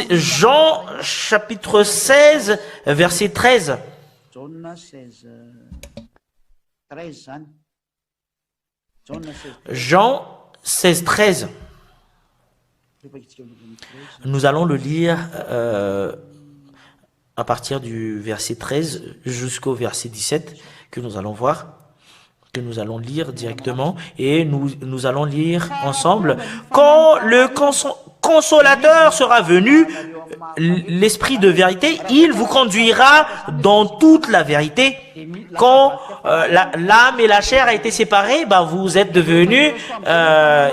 Jean chapitre 16, verset 13. Jean 16, 13. Nous allons le lire à partir du verset 13 jusqu'au verset 17 que nous allons voir, que nous allons lire directement, et nous allons lire ensemble. Quand le consolateur sera venu, l'esprit de vérité, il vous conduira dans toute la vérité. Quand l'âme et la chair a été séparées, bah, vous êtes devenus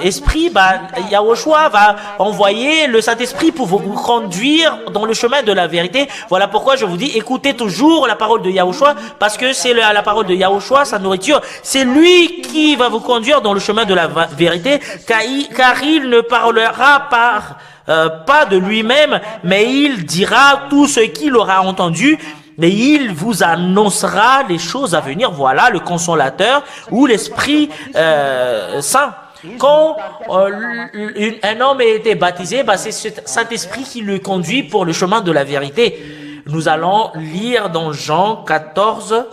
esprit. Bah, Yahushua va envoyer le Saint-Esprit pour vous conduire dans le chemin de la vérité. Voilà pourquoi je vous dis, écoutez toujours la parole de Yahushua, parce que c'est la parole de Yahushua, sa nourriture. C'est lui qui va vous conduire dans le chemin de la vérité, car il ne parlera pas de lui-même, mais il dira tout ce qu'il aura entendu, et il vous annoncera les choses à venir. Voilà le consolateur ou l'Esprit Saint. Quand un homme a été baptisé, bah, c'est ce Saint-Esprit qui le conduit pour le chemin de la vérité. Nous allons lire dans Jean 14,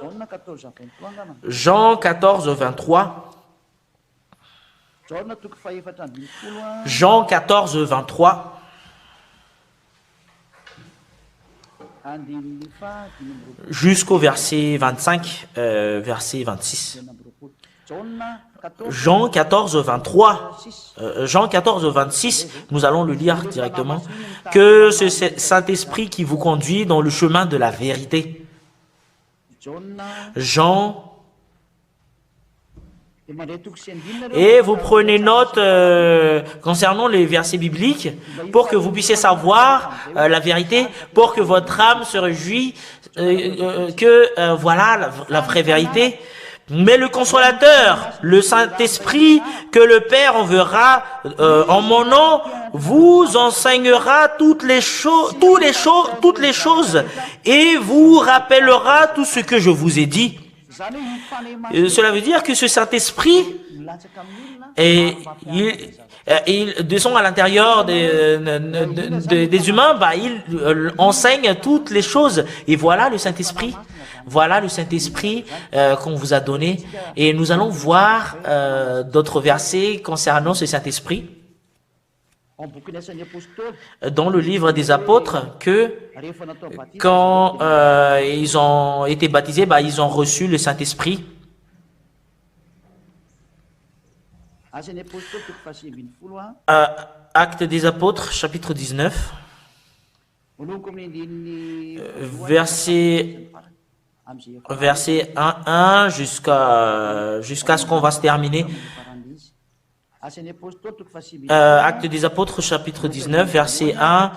23. Jean 14, 23. Jusqu'au verset 25, verset 26. Jean 14, 23. Jean 14, 26, nous allons le lire directement. Que ce Saint-Esprit qui vous conduit dans le chemin de la vérité. Jean. Et vous prenez note concernant les versets bibliques pour que vous puissiez savoir la vérité, pour que votre âme se réjouisse voilà la vraie vérité. Mais le consolateur, le Saint-Esprit que le Père enverra en mon nom, vous enseignera toutes les choses et vous rappellera tout ce que je vous ai dit. Cela veut dire que ce Saint-Esprit, il descend à l'intérieur des humains, bah, il enseigne toutes les choses. Et voilà le Saint-Esprit. Voilà le Saint-Esprit qu'on vous a donné. Et nous allons voir d'autres versets concernant ce Saint-Esprit. Dans le livre des apôtres, que quand ils ont été baptisés, bah, ils ont reçu le Saint-Esprit. Actes des apôtres, chapitre 19, verset 1 jusqu'à ce qu'on va se terminer. Actes des apôtres, chapitre 19, verset 1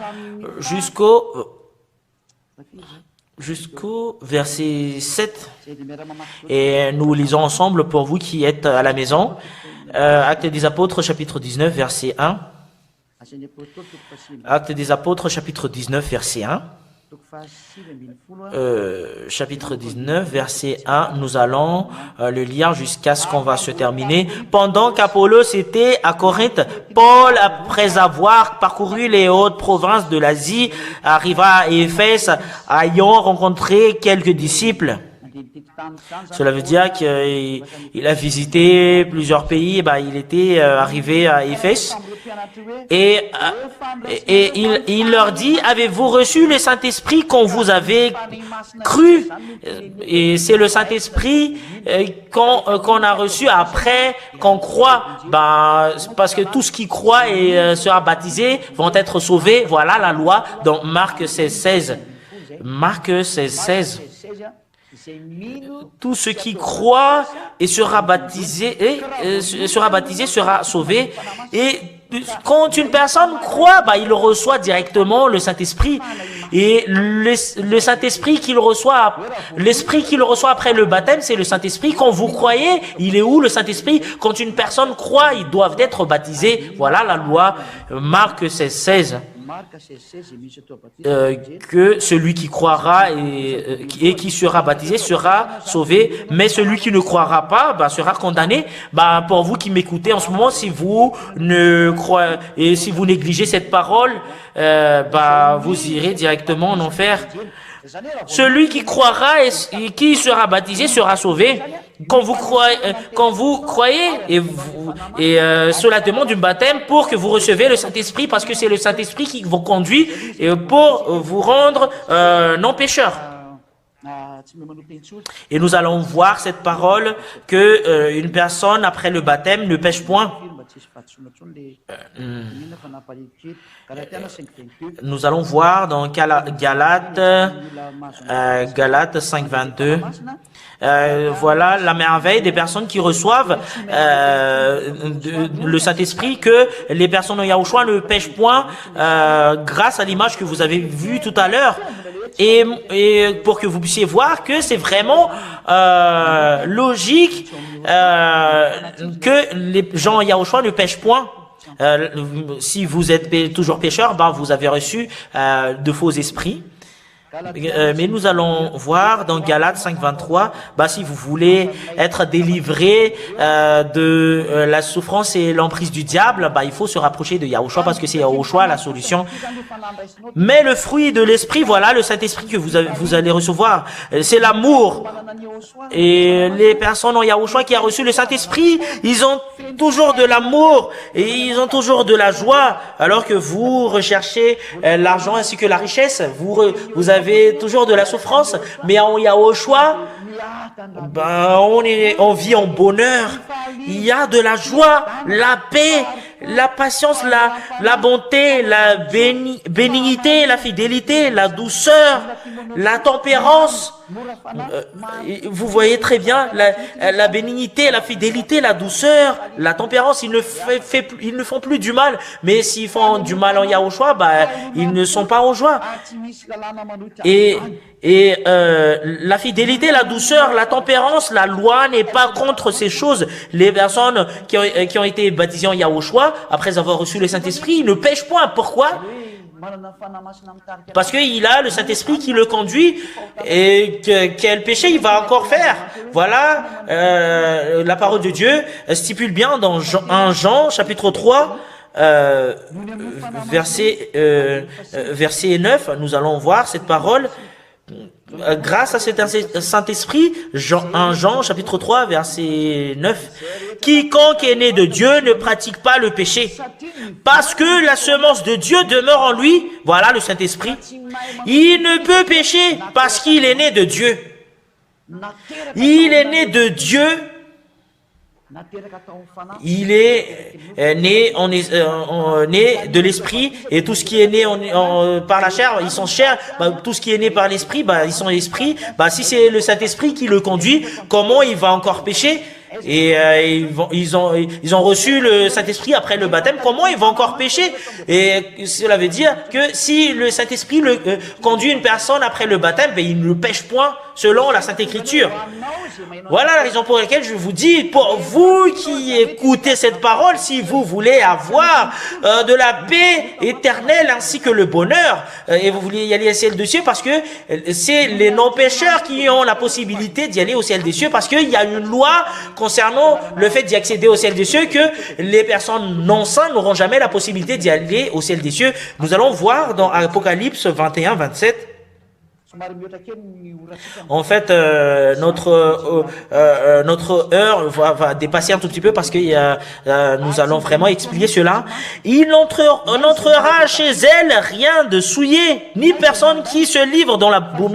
jusqu'au verset 7. Et nous lisons ensemble pour vous qui êtes à la maison. Actes des apôtres, chapitre 19, verset 1. Actes des apôtres, chapitre 19, verset 1. Chapitre 19, verset 1, nous allons le lire jusqu'à ce qu'on va se terminer. Pendant qu'Apollos était à Corinthe, Paul, après avoir parcouru les hautes provinces de l'Asie, arriva à Éphèse, ayant rencontré quelques disciples. Cela veut dire qu'il a visité plusieurs pays. Bah, il était arrivé à Éphèse et il leur dit: avez-vous reçu le Saint-Esprit quand vous avez cru? Et c'est le Saint-Esprit qu'on a reçu après qu'on croit. Bah, parce que tout ce qui croit et sera baptisé vont être sauvés. Voilà la loi dans Marc 16, 16. Marc 16, 16. Tout ce qui croit et sera baptisé sera sauvé. Et quand une personne croit, bah, il reçoit directement le Saint-Esprit. Et le Saint-Esprit qu'il reçoit, l'Esprit qu'il reçoit après le baptême, c'est le Saint-Esprit. Quand vous croyez, il est où le Saint-Esprit? Quand une personne croit, ils doivent être baptisés. Voilà la loi. Marc 16, 16. Que celui qui croira et qui sera baptisé sera sauvé, mais celui qui ne croira pas, bah, sera condamné. Bah, pour vous qui m'écoutez en ce moment, si vous ne croyez et si vous négligez cette parole, bah, vous irez directement en enfer. Celui qui croira et qui sera baptisé sera sauvé. Quand vous croyez et cela demande un baptême pour que vous recevez le Saint-Esprit, parce que c'est le Saint-Esprit qui vous conduit et pour vous rendre non pécheur. Et nous allons voir cette parole que une personne après le baptême ne pêche point. Nous allons voir dans Galates 5.22. Voilà la merveille des personnes qui reçoivent le Saint-Esprit, que les personnes en Yahushua ne pêchent point grâce à l'image que vous avez vue tout à l'heure. Et pour que vous puissiez voir que c'est vraiment logique que les gens en Yahushua ne pêchent point. Si vous êtes toujours pécheur, ben vous avez reçu de faux esprits. Mais nous allons voir dans Galates 5.23, si vous voulez être délivré de la souffrance et l'emprise du diable, il faut se rapprocher de Yahushua, parce que c'est Yahushua la solution. Mais le fruit de l'esprit, voilà le Saint-Esprit que vous allez recevoir, c'est l'amour. Et les personnes en Yahushua qui a reçu le Saint-Esprit, ils ont toujours de l'amour et ils ont toujours de la joie, alors que vous recherchez l'argent ainsi que la richesse. Vous avez toujours de la souffrance, mais en Yahushua, on vit en bonheur. Il y a de la joie, la paix, la patience, la bonté, la bénignité, la fidélité, la douceur, la tempérance. Vous voyez très bien la bénignité, la fidélité, la douceur, la tempérance. Ils ne font plus du mal, mais s'ils font du mal en Yahushua, ils ne sont pas en joie. Et la fidélité, la douceur, la tempérance, la loi n'est pas contre ces choses. Les personnes qui ont été baptisées en Yahushua, après avoir reçu le Saint-Esprit, ils ne pêchent point. Pourquoi? Parce qu'il a le Saint-Esprit qui le conduit, et quel péché il va encore faire. Voilà, la parole de Dieu stipule bien dans 1 Jean chapitre 3, verset 9, nous allons voir cette parole. Grâce à cet Saint-Esprit, 1 Jean chapitre 3 verset 9, quiconque est né de Dieu ne pratique pas le péché, parce que la semence de Dieu demeure en lui. Voilà le Saint-Esprit. Il ne peut pécher parce qu'il est né de Dieu. Il est né de Dieu. Il est né, né de l'esprit, et tout ce qui est né par la chair, ils sont chair. Tout ce qui est né par l'esprit, ils sont esprit. Si c'est le Saint-Esprit qui le conduit, comment il va encore pécher? Et ils ont reçu le Saint-Esprit après le baptême. Comment ils vont encore pécher? Et cela veut dire que si le Saint-Esprit conduit une personne après le baptême, il ne pêche point selon la Sainte Écriture. Voilà la raison pour laquelle je vous dis, pour vous qui écoutez cette parole, si vous voulez avoir de la paix éternelle ainsi que le bonheur, et vous voulez y aller au ciel des cieux, parce que c'est les non-pécheurs qui ont la possibilité d'y aller au ciel des cieux, parce qu'il y a une loi concernant le fait d'y accéder au ciel des cieux, que les personnes non saintes n'auront jamais la possibilité d'y aller au ciel des cieux. Nous allons voir dans Apocalypse 21, 27. En fait, notre heure va dépasser un tout petit peu, parce que nous allons vraiment expliquer cela. Il n'entrera chez elle rien de souillé, ni personne qui se livre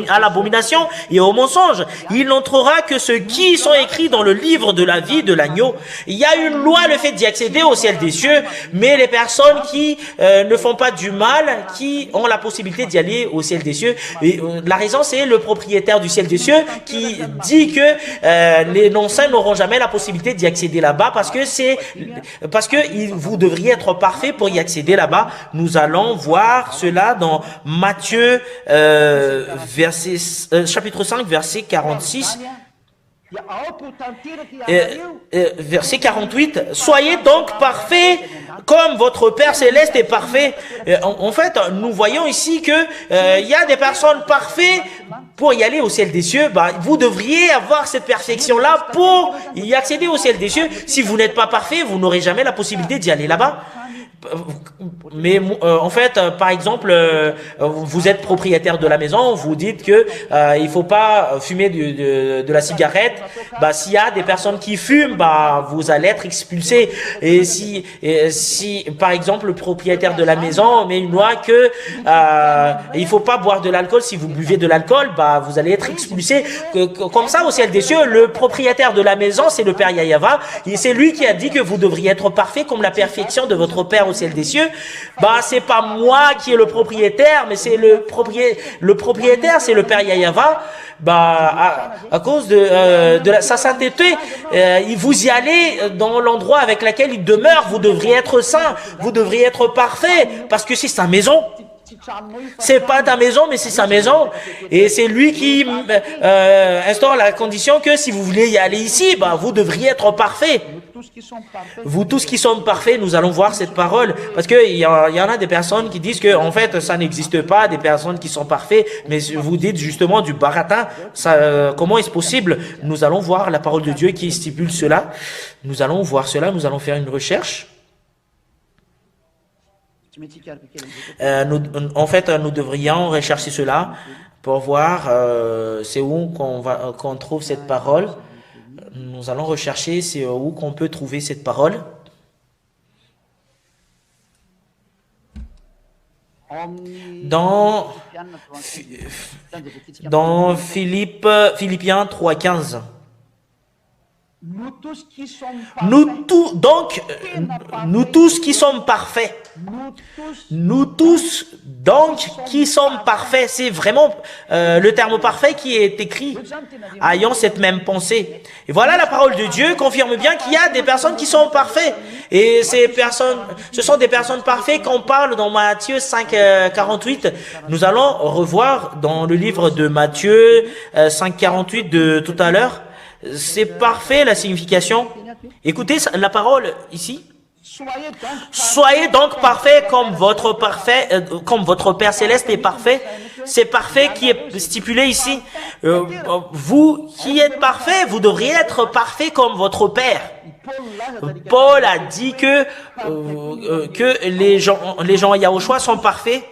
à l'abomination et au mensonge. Il n'entrera que ceux qui sont écrits dans le livre de la vie de l'agneau. Il y a une loi, le fait d'y accéder au ciel des cieux, mais les personnes qui ne font pas du mal, qui ont la possibilité d'y aller au ciel des cieux. Et, la raison, c'est le propriétaire du ciel des cieux qui dit que les non-saints n'auront jamais la possibilité d'y accéder là-bas, parce que vous devriez être parfait pour y accéder là-bas. Nous allons voir cela dans Matthieu chapitre 5 verset 46. Verset 48, soyez donc parfaits comme votre Père Céleste est parfait. En fait, nous voyons ici que il y a des personnes parfaites pour y aller au ciel des cieux. Vous devriez avoir cette perfection-là pour y accéder au ciel des cieux. Si vous n'êtes pas parfait, vous n'aurez jamais la possibilité d'y aller là-bas. Mais en fait, par exemple, vous êtes propriétaire de la maison, vous dites que il faut pas fumer de la cigarette. Bah, s'il y a des personnes qui fument, bah, vous allez être expulsé. Et si par exemple le propriétaire de la maison met une loi que il faut pas boire de l'alcool, si vous buvez de l'alcool, bah, vous allez être expulsé. Comme ça, au ciel des cieux, le propriétaire de la maison, c'est le Père Yahweh, et c'est lui qui a dit que vous devriez être parfait comme la perfection de votre Père au ciel des cieux. Bah, c'est pas moi qui est le propriétaire, mais c'est le propriétaire, c'est le Père Yahweh. Bah, à cause de sa sainteté, vous y allez dans l'endroit avec lequel il demeure. Vous devriez être saint, vous devriez être parfait, parce que c'est sa maison. C'est pas ta maison, mais c'est sa maison. Et c'est lui qui instaure la condition que si vous voulez y aller ici, bah, vous devriez être parfait. Vous tous qui sommes parfaits, nous allons voir cette parole. Parce qu'il y en a des personnes qui disent que en fait, ça n'existe pas, des personnes qui sont parfaites. Mais vous dites justement du baratin. Comment est-ce possible? Nous allons voir la parole de Dieu qui stipule cela. Nous allons voir cela, nous allons faire une recherche. En fait, nous devrions rechercher cela pour voir c'est où qu'on trouve cette parole. Nous allons rechercher c'est où qu'on peut trouver cette parole. Dans Philippiens 3,15. Nous tous qui sommes parfaits. Nous tous donc qui sommes parfaits. C'est vraiment le terme parfait qui est écrit. Ayons cette même pensée. Et voilà, la parole de Dieu confirme bien qu'il y a des personnes qui sont parfaites. Et ce sont des personnes parfaites qu'on parle dans Matthieu 5, 48. Nous allons revoir dans le livre de Matthieu 5, 48 de tout à l'heure. C'est parfait la signification. Écoutez la parole ici. Soyez donc parfaits comme votre Père céleste est parfait. C'est parfait qui est stipulé ici. Vous qui êtes parfaits, vous devriez être parfaits comme votre Père. Paul a dit que les gens Yahushua sont parfaits.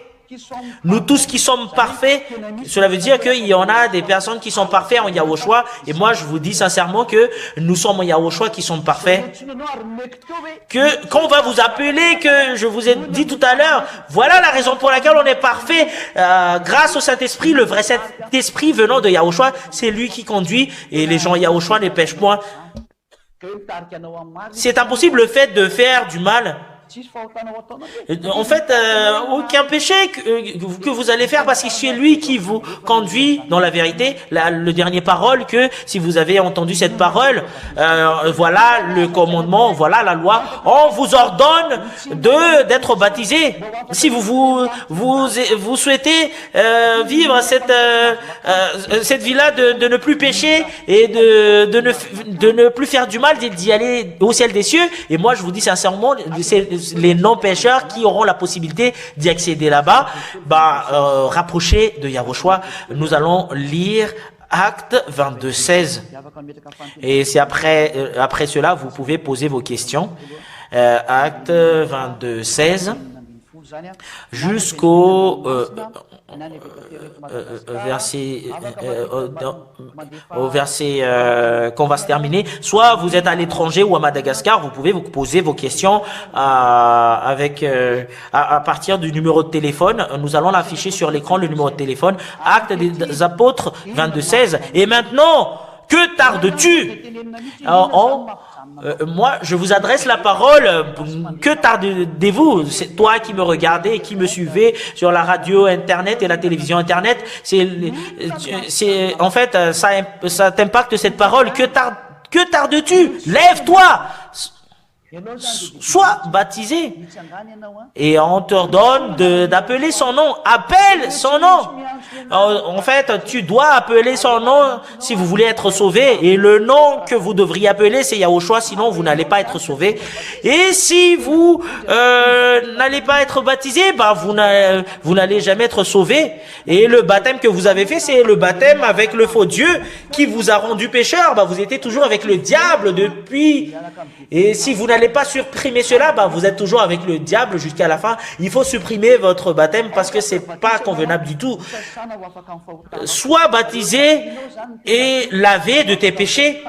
Nous tous qui sommes parfaits, cela veut dire qu'il y en a des personnes qui sont parfaits en Yahushua. Et moi, je vous dis sincèrement que nous sommes en Yahushua qui sommes parfaits. Qu'on va vous appeler, que je vous ai dit tout à l'heure, voilà la raison pour laquelle on est parfait. Grâce au Saint-Esprit, le vrai Saint-Esprit venant de Yahushua, c'est lui qui conduit et les gens Yahushua ne pêchent point. C'est impossible le fait de faire du mal. En fait, aucun péché que vous allez faire parce que c'est lui qui vous conduit dans la vérité. Le dernier parole que si vous avez entendu cette parole, voilà le commandement, voilà la loi. On vous ordonne d'être baptisé. Si vous souhaitez vivre cette vie-là de ne plus pécher et de ne plus faire du mal, d'y aller au ciel des cieux. Et moi, je vous dis sincèrement, c'est les non-pécheurs qui auront la possibilité d'y accéder là-bas, rapprochés de Yahushua. Nous allons lire Acte 22, 16. Et c'est après cela, vous pouvez poser vos questions. Acte 22, 16 jusqu'au verset qu'on va se terminer. Soit vous êtes à l'étranger ou à Madagascar, vous pouvez vous poser vos questions à partir du numéro de téléphone. Nous allons l'afficher sur l'écran, le numéro de téléphone. Actes des Apôtres 22-16. Et maintenant, que tardes-tu? Moi, je vous adresse la parole. Que tardez-vous? C'est toi qui me regardez et qui me suivez sur la radio Internet et la télévision Internet. En fait, ça t'impacte cette parole. Que tardes-tu? Lève-toi! Sois baptisé. Et on te ordonne d'appeler son nom. Appelle son nom. En fait, tu dois appeler son nom si vous voulez être sauvé. Et le nom que vous devriez appeler, c'est Yahushua, sinon vous n'allez pas être sauvé. Et si vous n'allez pas être baptisé, vous n'allez jamais être sauvé. Et le baptême que vous avez fait, c'est le baptême avec le faux Dieu qui vous a rendu pécheur. Vous étiez toujours avec le diable depuis. Et si vous n'allez n'allez pas supprimer cela, bah, vous êtes toujours avec le diable jusqu'à la fin. Il faut supprimer votre baptême parce que c'est pas convenable du tout. Sois baptisé et lavé de tes péchés.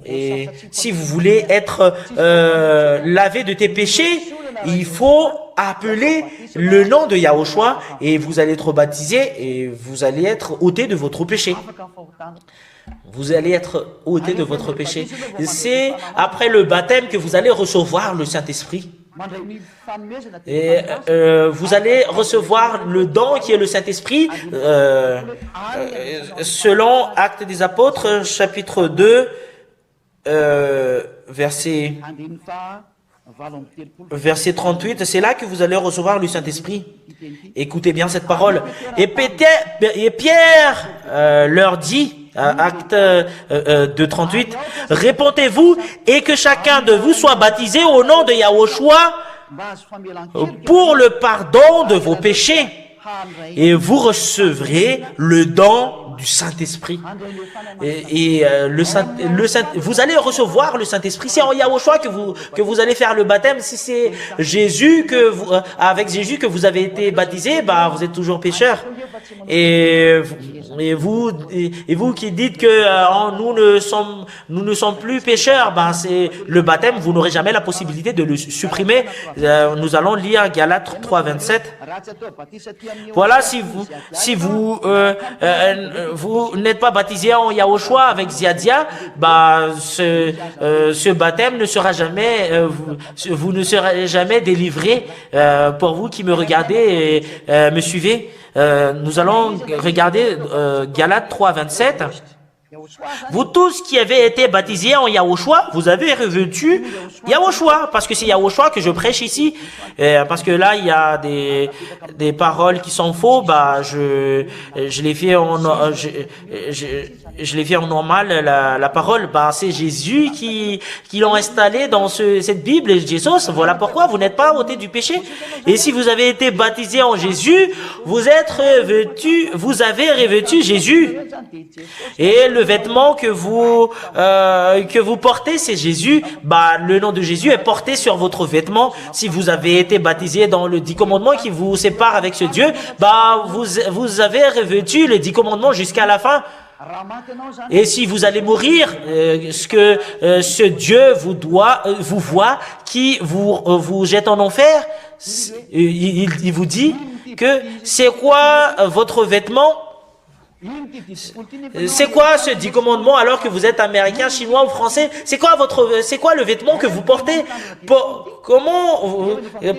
Et si vous voulez être lavé de tes péchés, il faut appeler le nom de Yahushua et vous allez être baptisé et vous allez être ôté de votre péché. Vous allez être ôté de votre péché. C'est après le baptême que vous allez recevoir le Saint-Esprit. Et vous allez recevoir le don qui est le Saint-Esprit selon Actes des Apôtres, chapitre 2, verset 38, c'est là que vous allez recevoir le Saint-Esprit. Écoutez bien cette parole. Et Pierre leur dit, Acte 2, 38, répondez-vous et que chacun de vous soit baptisé au nom de Yahushua pour le pardon de vos péchés et vous recevrez le don du Saint-Esprit. Vous allez recevoir le Saint-Esprit. C'est en Yahushua que vous allez faire le baptême. Si c'est Jésus avec Jésus que vous avez été baptisé, bah, vous êtes toujours pécheur. Et vous qui dites que nous ne sommes plus pécheurs, ben c'est le baptême, vous n'aurez jamais la possibilité de le supprimer. Nous allons lire Galates 3, 27. Voilà, si vous n'êtes pas baptisé en Yahushua avec Ziadia, bah ce baptême ne sera jamais, vous ne serez jamais délivré. Pour vous qui me regardez et me suivez, nous allons regarder Galates 3, 27. Vous tous qui avez été baptisés en Yahushua, vous avez revêtu Yahushua, parce que c'est Yahushua que je prêche ici, parce que là il y a des paroles qui sont faux, bah je les fais je les fais en normal la parole, bah c'est Jésus qui l'ont installé dans cette Bible, Jésus. Voilà pourquoi vous n'êtes pas ôté du péché. Et si vous avez été baptisé en Jésus, vous avez revêtu Jésus. Et le vêtement que vous portez, c'est Jésus. Bah, le nom de Jésus est porté sur votre vêtement. Si vous avez été baptisé dans le 10 commandements qui vous sépare avec ce Dieu, bah, vous avez revêtu les 10 commandements jusqu'à la fin. Et si vous allez mourir, ce Dieu vous voit, qui vous jette en enfer, il vous dit que c'est quoi votre vêtement? C'est quoi ce 10 commandements alors que vous êtes américain, chinois ou français? C'est quoi le vêtement que vous portez?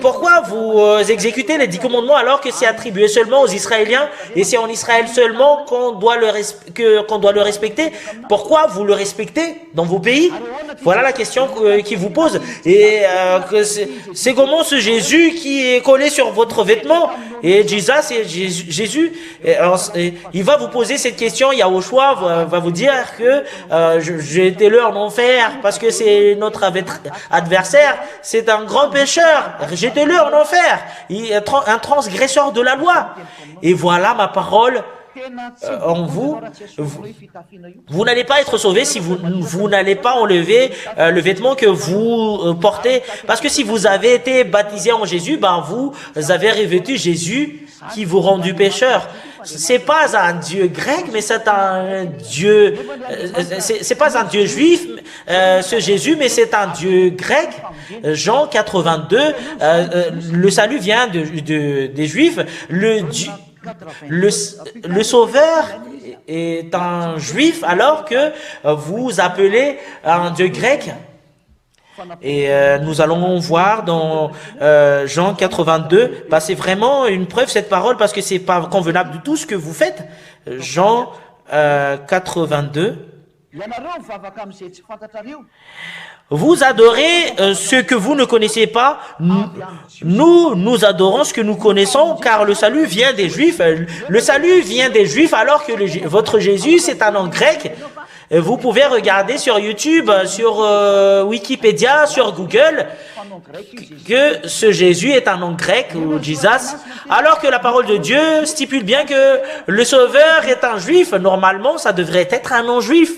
Pourquoi vous exécutez les 10 commandements alors que c'est attribué seulement aux Israéliens et c'est en Israël seulement qu'on doit le respecter? Pourquoi vous le respectez dans vos pays? Voilà la question qu'il vous pose. Et c'est comment ce Jésus qui est collé sur votre vêtement? Et Jésus, il va vous poser cette question. Yahushua va vous dire que j'ai été là en enfer parce que c'est notre adversaire, c'est un grand pécheur, j'étais là en enfer, un transgresseur de la loi. Et voilà ma parole en vous. Vous n'allez pas être sauvé si vous n'allez pas enlever le vêtement que vous portez. Parce que si vous avez été baptisé en Jésus, ben vous avez revêtu Jésus qui vous rend du pécheur. C'est pas un Dieu grec, mais c'est un Dieu. C'est pas un Dieu juif, ce Jésus, mais c'est un Dieu grec. Jean 82. Le salut vient des Juifs. Le Sauveur est un Juif, alors que vous appelez un Dieu grec. Et nous allons voir dans Jean 82, bah, c'est vraiment une preuve cette parole parce que c'est pas convenable du tout ce que vous faites. Jean 82. Vous adorez ce que vous ne connaissez pas. Nous adorons ce que nous connaissons, car le salut vient des Juifs. Le salut vient des Juifs, alors que votre Jésus, c'est un nom grec. Vous pouvez regarder sur YouTube, sur Wikipédia, sur Google, que ce Jésus est un nom grec, ou Jesus, alors que la parole de Dieu stipule bien que le Sauveur est un Juif. Normalement, ça devrait être un nom juif.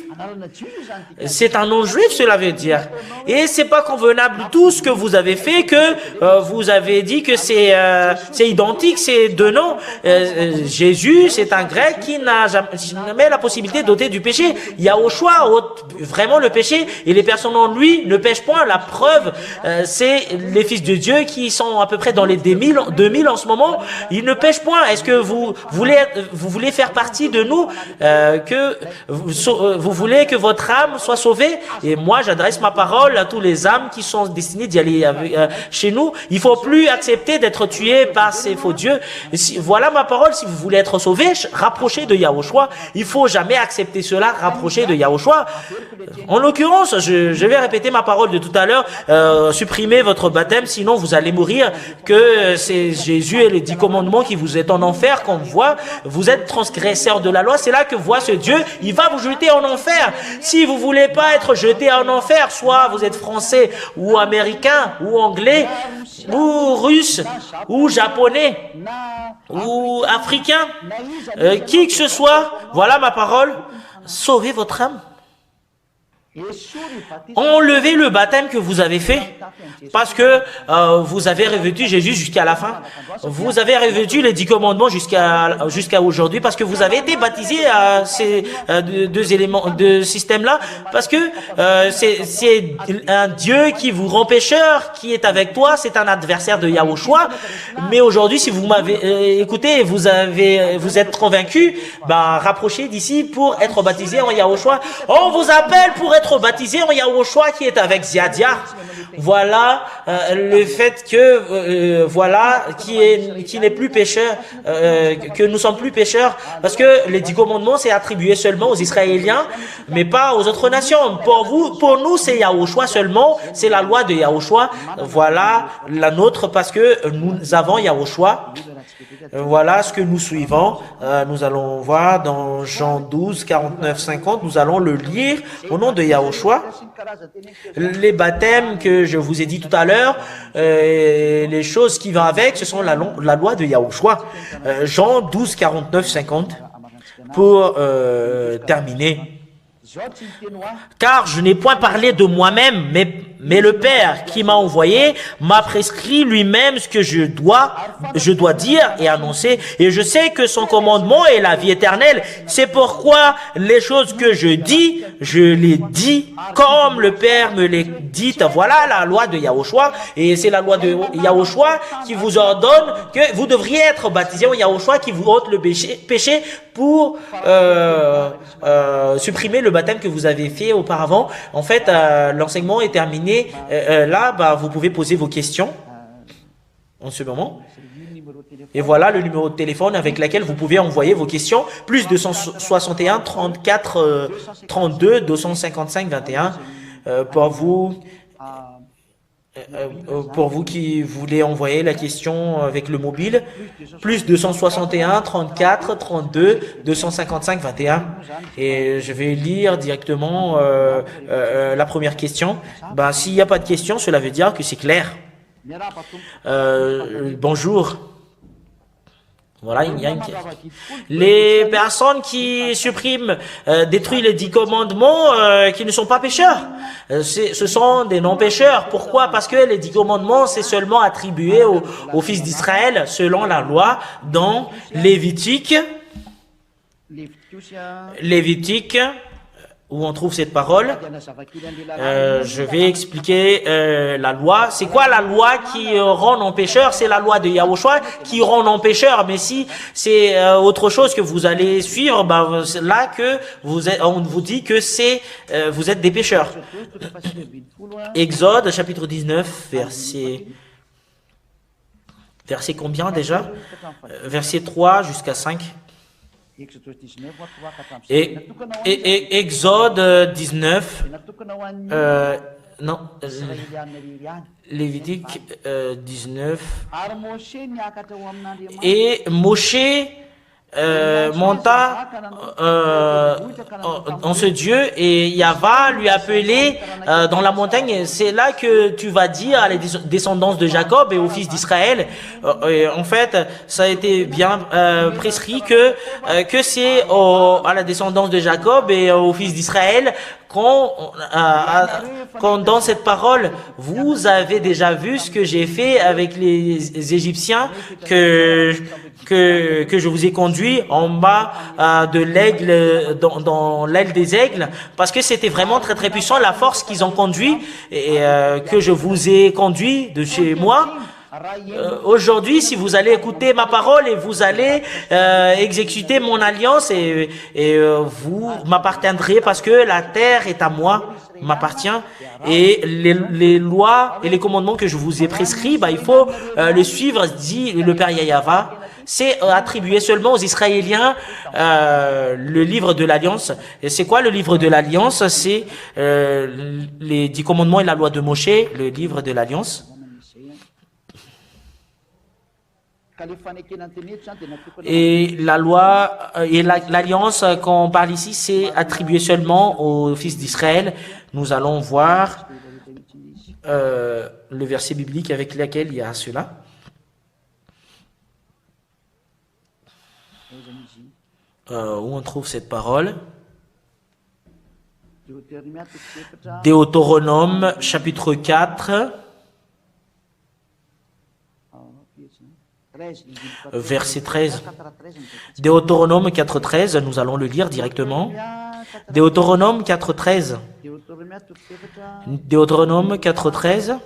C'est un nom juif, cela veut dire. Et c'est pas convenable tout ce que vous avez fait, que vous avez dit que c'est identique, c'est deux noms. Jésus, c'est un grec qui n'a jamais la possibilité d'ôter du péché. Yahushua ôte vraiment le péché et les personnes en lui ne pêchent point. La preuve, c'est les fils de Dieu qui sont à peu près dans les 2000 en ce moment. Ils ne pêchent point. Est-ce que vous voulez faire partie de nous, que vous voulez que votre âme soit sauvée? Et moi, j'adresse ma parole à tous les âmes qui sont destinées d'y aller chez nous. Il faut plus accepter d'être tué par ces faux dieux. Voilà ma parole. Si vous voulez être sauvé, rapprochez de Yahushua. Il faut jamais accepter cela. Rapprochez de Yahushua. En l'occurrence, je vais répéter ma parole de tout à l'heure. Supprimez votre baptême, sinon vous allez mourir. Que c'est Jésus et les 10 commandements qui vous êtes en enfer qu'on voit. Vous êtes transgresseur de la loi. C'est là que voit ce Dieu. Il va vous jeter en enfer. Si vous voulez pas être jeté en enfer, soit vous êtes français ou américain ou anglais ou russe ou japonais ou africain, qui que ce soit, voilà ma parole, sauvez votre âme. Enlevez le baptême que vous avez fait parce que vous avez revêtu Jésus jusqu'à la fin. Vous avez revêtu les 10 commandements jusqu'à aujourd'hui parce que vous avez été baptisé à ces deux systèmes-là, parce que c'est un Dieu qui vous rend pécheur, qui est avec toi. C'est un adversaire de Yahushua. Mais aujourd'hui, si vous m'avez écouté et vous êtes convaincu, rapprochez d'ici pour être baptisé en Yahushua. On vous appelle pour être baptisé en Yahushua qui est avec Ziadia. Voilà le fait que qui n'est plus pécheur, que nous sommes plus pécheurs, parce que les 10 commandements c'est attribué seulement aux Israéliens, mais pas aux autres nations. Pour nous c'est Yahushua seulement, c'est la loi de Yahushua. Voilà la nôtre parce que nous avons Yahushua. Voilà ce que nous suivons. Nous allons voir dans Jean 12, 49, 50. Nous allons le lire au nom de Yahushua. Les baptêmes que je vous ai dit tout à l'heure, les choses qui vont avec, ce sont la loi de Yahushua. Jean 12, 49, 50. Pour terminer. Car je n'ai point parlé de moi-même, mais le Père qui m'a envoyé m'a prescrit lui-même ce que je dois dire et annoncer. Et je sais que son commandement est la vie éternelle. C'est pourquoi les choses que je dis, je les dis comme le Père me les dit. Voilà la loi de Yahushua. Et c'est la loi de Yahushua qui vous ordonne que vous devriez être baptisé au Yahushua qui vous ôte le péché pour supprimer le baptême que vous avez fait auparavant. En fait, l'enseignement est terminé. Là, vous pouvez poser vos questions en ce moment. Et voilà le numéro de téléphone avec lequel vous pouvez envoyer vos questions. Plus 261 34 32 255 21 pour vous qui voulez envoyer la question avec le mobile, plus 261 34 32 255 21. Et je vais lire directement la première question. S'il n'y a pas de question, cela veut dire que c'est clair. Bonjour. Voilà, il y a une question. Les personnes qui suppriment, détruisent les 10 commandements, qui ne sont pas pécheurs. Ce sont des non-pécheurs. Pourquoi? Parce que les 10 commandements, c'est seulement attribué aux fils d'Israël, selon la loi, dans Lévitique, où on trouve cette parole. Je vais expliquer la loi. C'est quoi la loi qui rend non-pécheur? C'est la loi de Yahushua qui rend non-pécheur. Mais si c'est autre chose que vous allez suivre, c'est là que on vous dit que vous êtes des pécheurs. Exode chapitre 19, verset combien déjà? Verset 3 jusqu'à 5. Et Exode 19, Lévitique 19. Et Moshe monta en ce Dieu et Yahva lui appelait dans la montagne. C'est là que tu vas dire à les descendants de Jacob et aux fils d'Israël. En fait, ça a été bien prescrit que c'est à la descendance de Jacob et aux fils d'Israël quand dans cette parole, vous avez déjà vu ce que j'ai fait avec les Égyptiens que je vous ai conduit en bas de l'aigle, dans l'aile des aigles, parce que c'était vraiment très très puissant la force qu'ils ont conduit et que je vous ai conduit de chez moi. Aujourd'hui, si vous allez écouter ma parole et vous allez exécuter mon alliance et vous m'appartiendrez parce que la terre est à moi, m'appartient et les lois et les commandements que je vous ai prescrits, il faut le suivre, dit le Père Yahva. C'est attribué seulement aux Israéliens le livre de l'Alliance. Et c'est quoi le livre de l'Alliance? C'est les 10 commandements et la loi de Moshe, le livre de l'Alliance. Et la loi et l'alliance qu'on parle ici, c'est attribué seulement aux fils d'Israël. Nous allons voir le verset biblique avec lequel il y a cela. Où on trouve cette parole? Deutéronome chapitre 4. Verset 13. Deutéronome 4.13, nous allons le lire directement. Deutéronome 4.13. Deutéronome 4.13.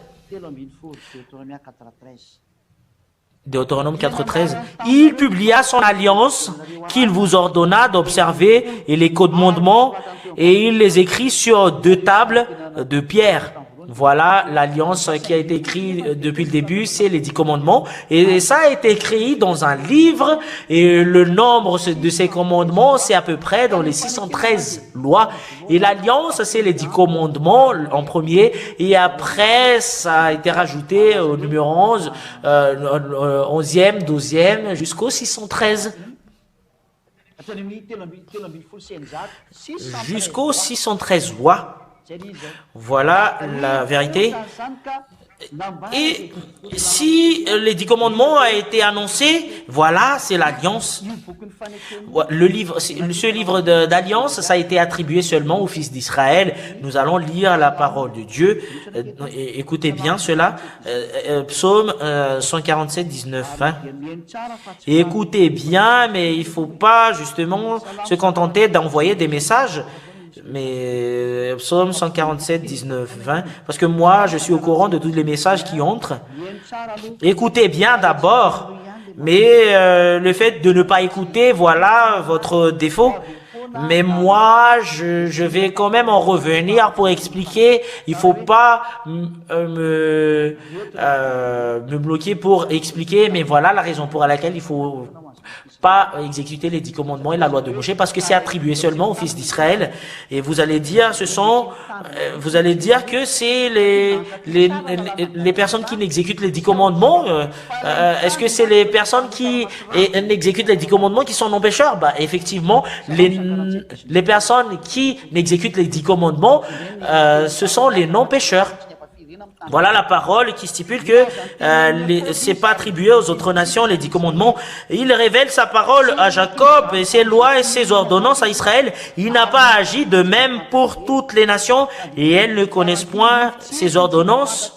Deutéronome 4.13. Il publia son alliance qu'il vous ordonna d'observer et les commandements et il les écrit sur 2 tables de pierre. Voilà l'alliance qui a été écrite depuis le début, c'est les 10 commandements. Et ça a été écrit dans un livre et le nombre de ces commandements, c'est à peu près dans les 613 lois. Et l'alliance, c'est les 10 commandements en premier. Et après, ça a été rajouté au numéro 11, 11e, 12e, jusqu'au 613. Jusqu'aux 613 lois. Voilà la vérité. Et si les 10 commandements ont été annoncés, voilà, c'est l'alliance. Ce livre d'alliance, ça a été attribué seulement aux fils d'Israël. Nous allons lire la parole de Dieu. Écoutez bien cela. Psaume 147, 19. Écoutez bien, mais il ne faut pas justement se contenter d'envoyer des messages. Mais Psaume 147, 19, 20, parce que moi, je suis au courant de tous les messages qui entrent. Écoutez bien d'abord, mais le fait de ne pas écouter, voilà votre défaut. Mais moi, je vais quand même en revenir pour expliquer. Il faut pas me bloquer pour expliquer, mais voilà la raison pour laquelle il faut pas exécuter les 10 commandements et la loi de Moshe, parce que c'est attribué seulement aux fils d'Israël. Et vous allez dire, vous allez dire que c'est les personnes qui n'exécutent les 10 commandements. Est-ce que c'est les personnes qui n'exécutent les 10 commandements qui sont non pécheurs? Effectivement, les personnes qui n'exécutent les 10 commandements, ce sont les non pécheurs. Voilà la parole qui stipule que c'est pas attribué aux autres nations les 10 commandements. Il révèle sa parole à Jacob et ses lois et ses ordonnances à Israël. Il n'a pas agi de même pour toutes les nations et elles ne connaissent point ses ordonnances.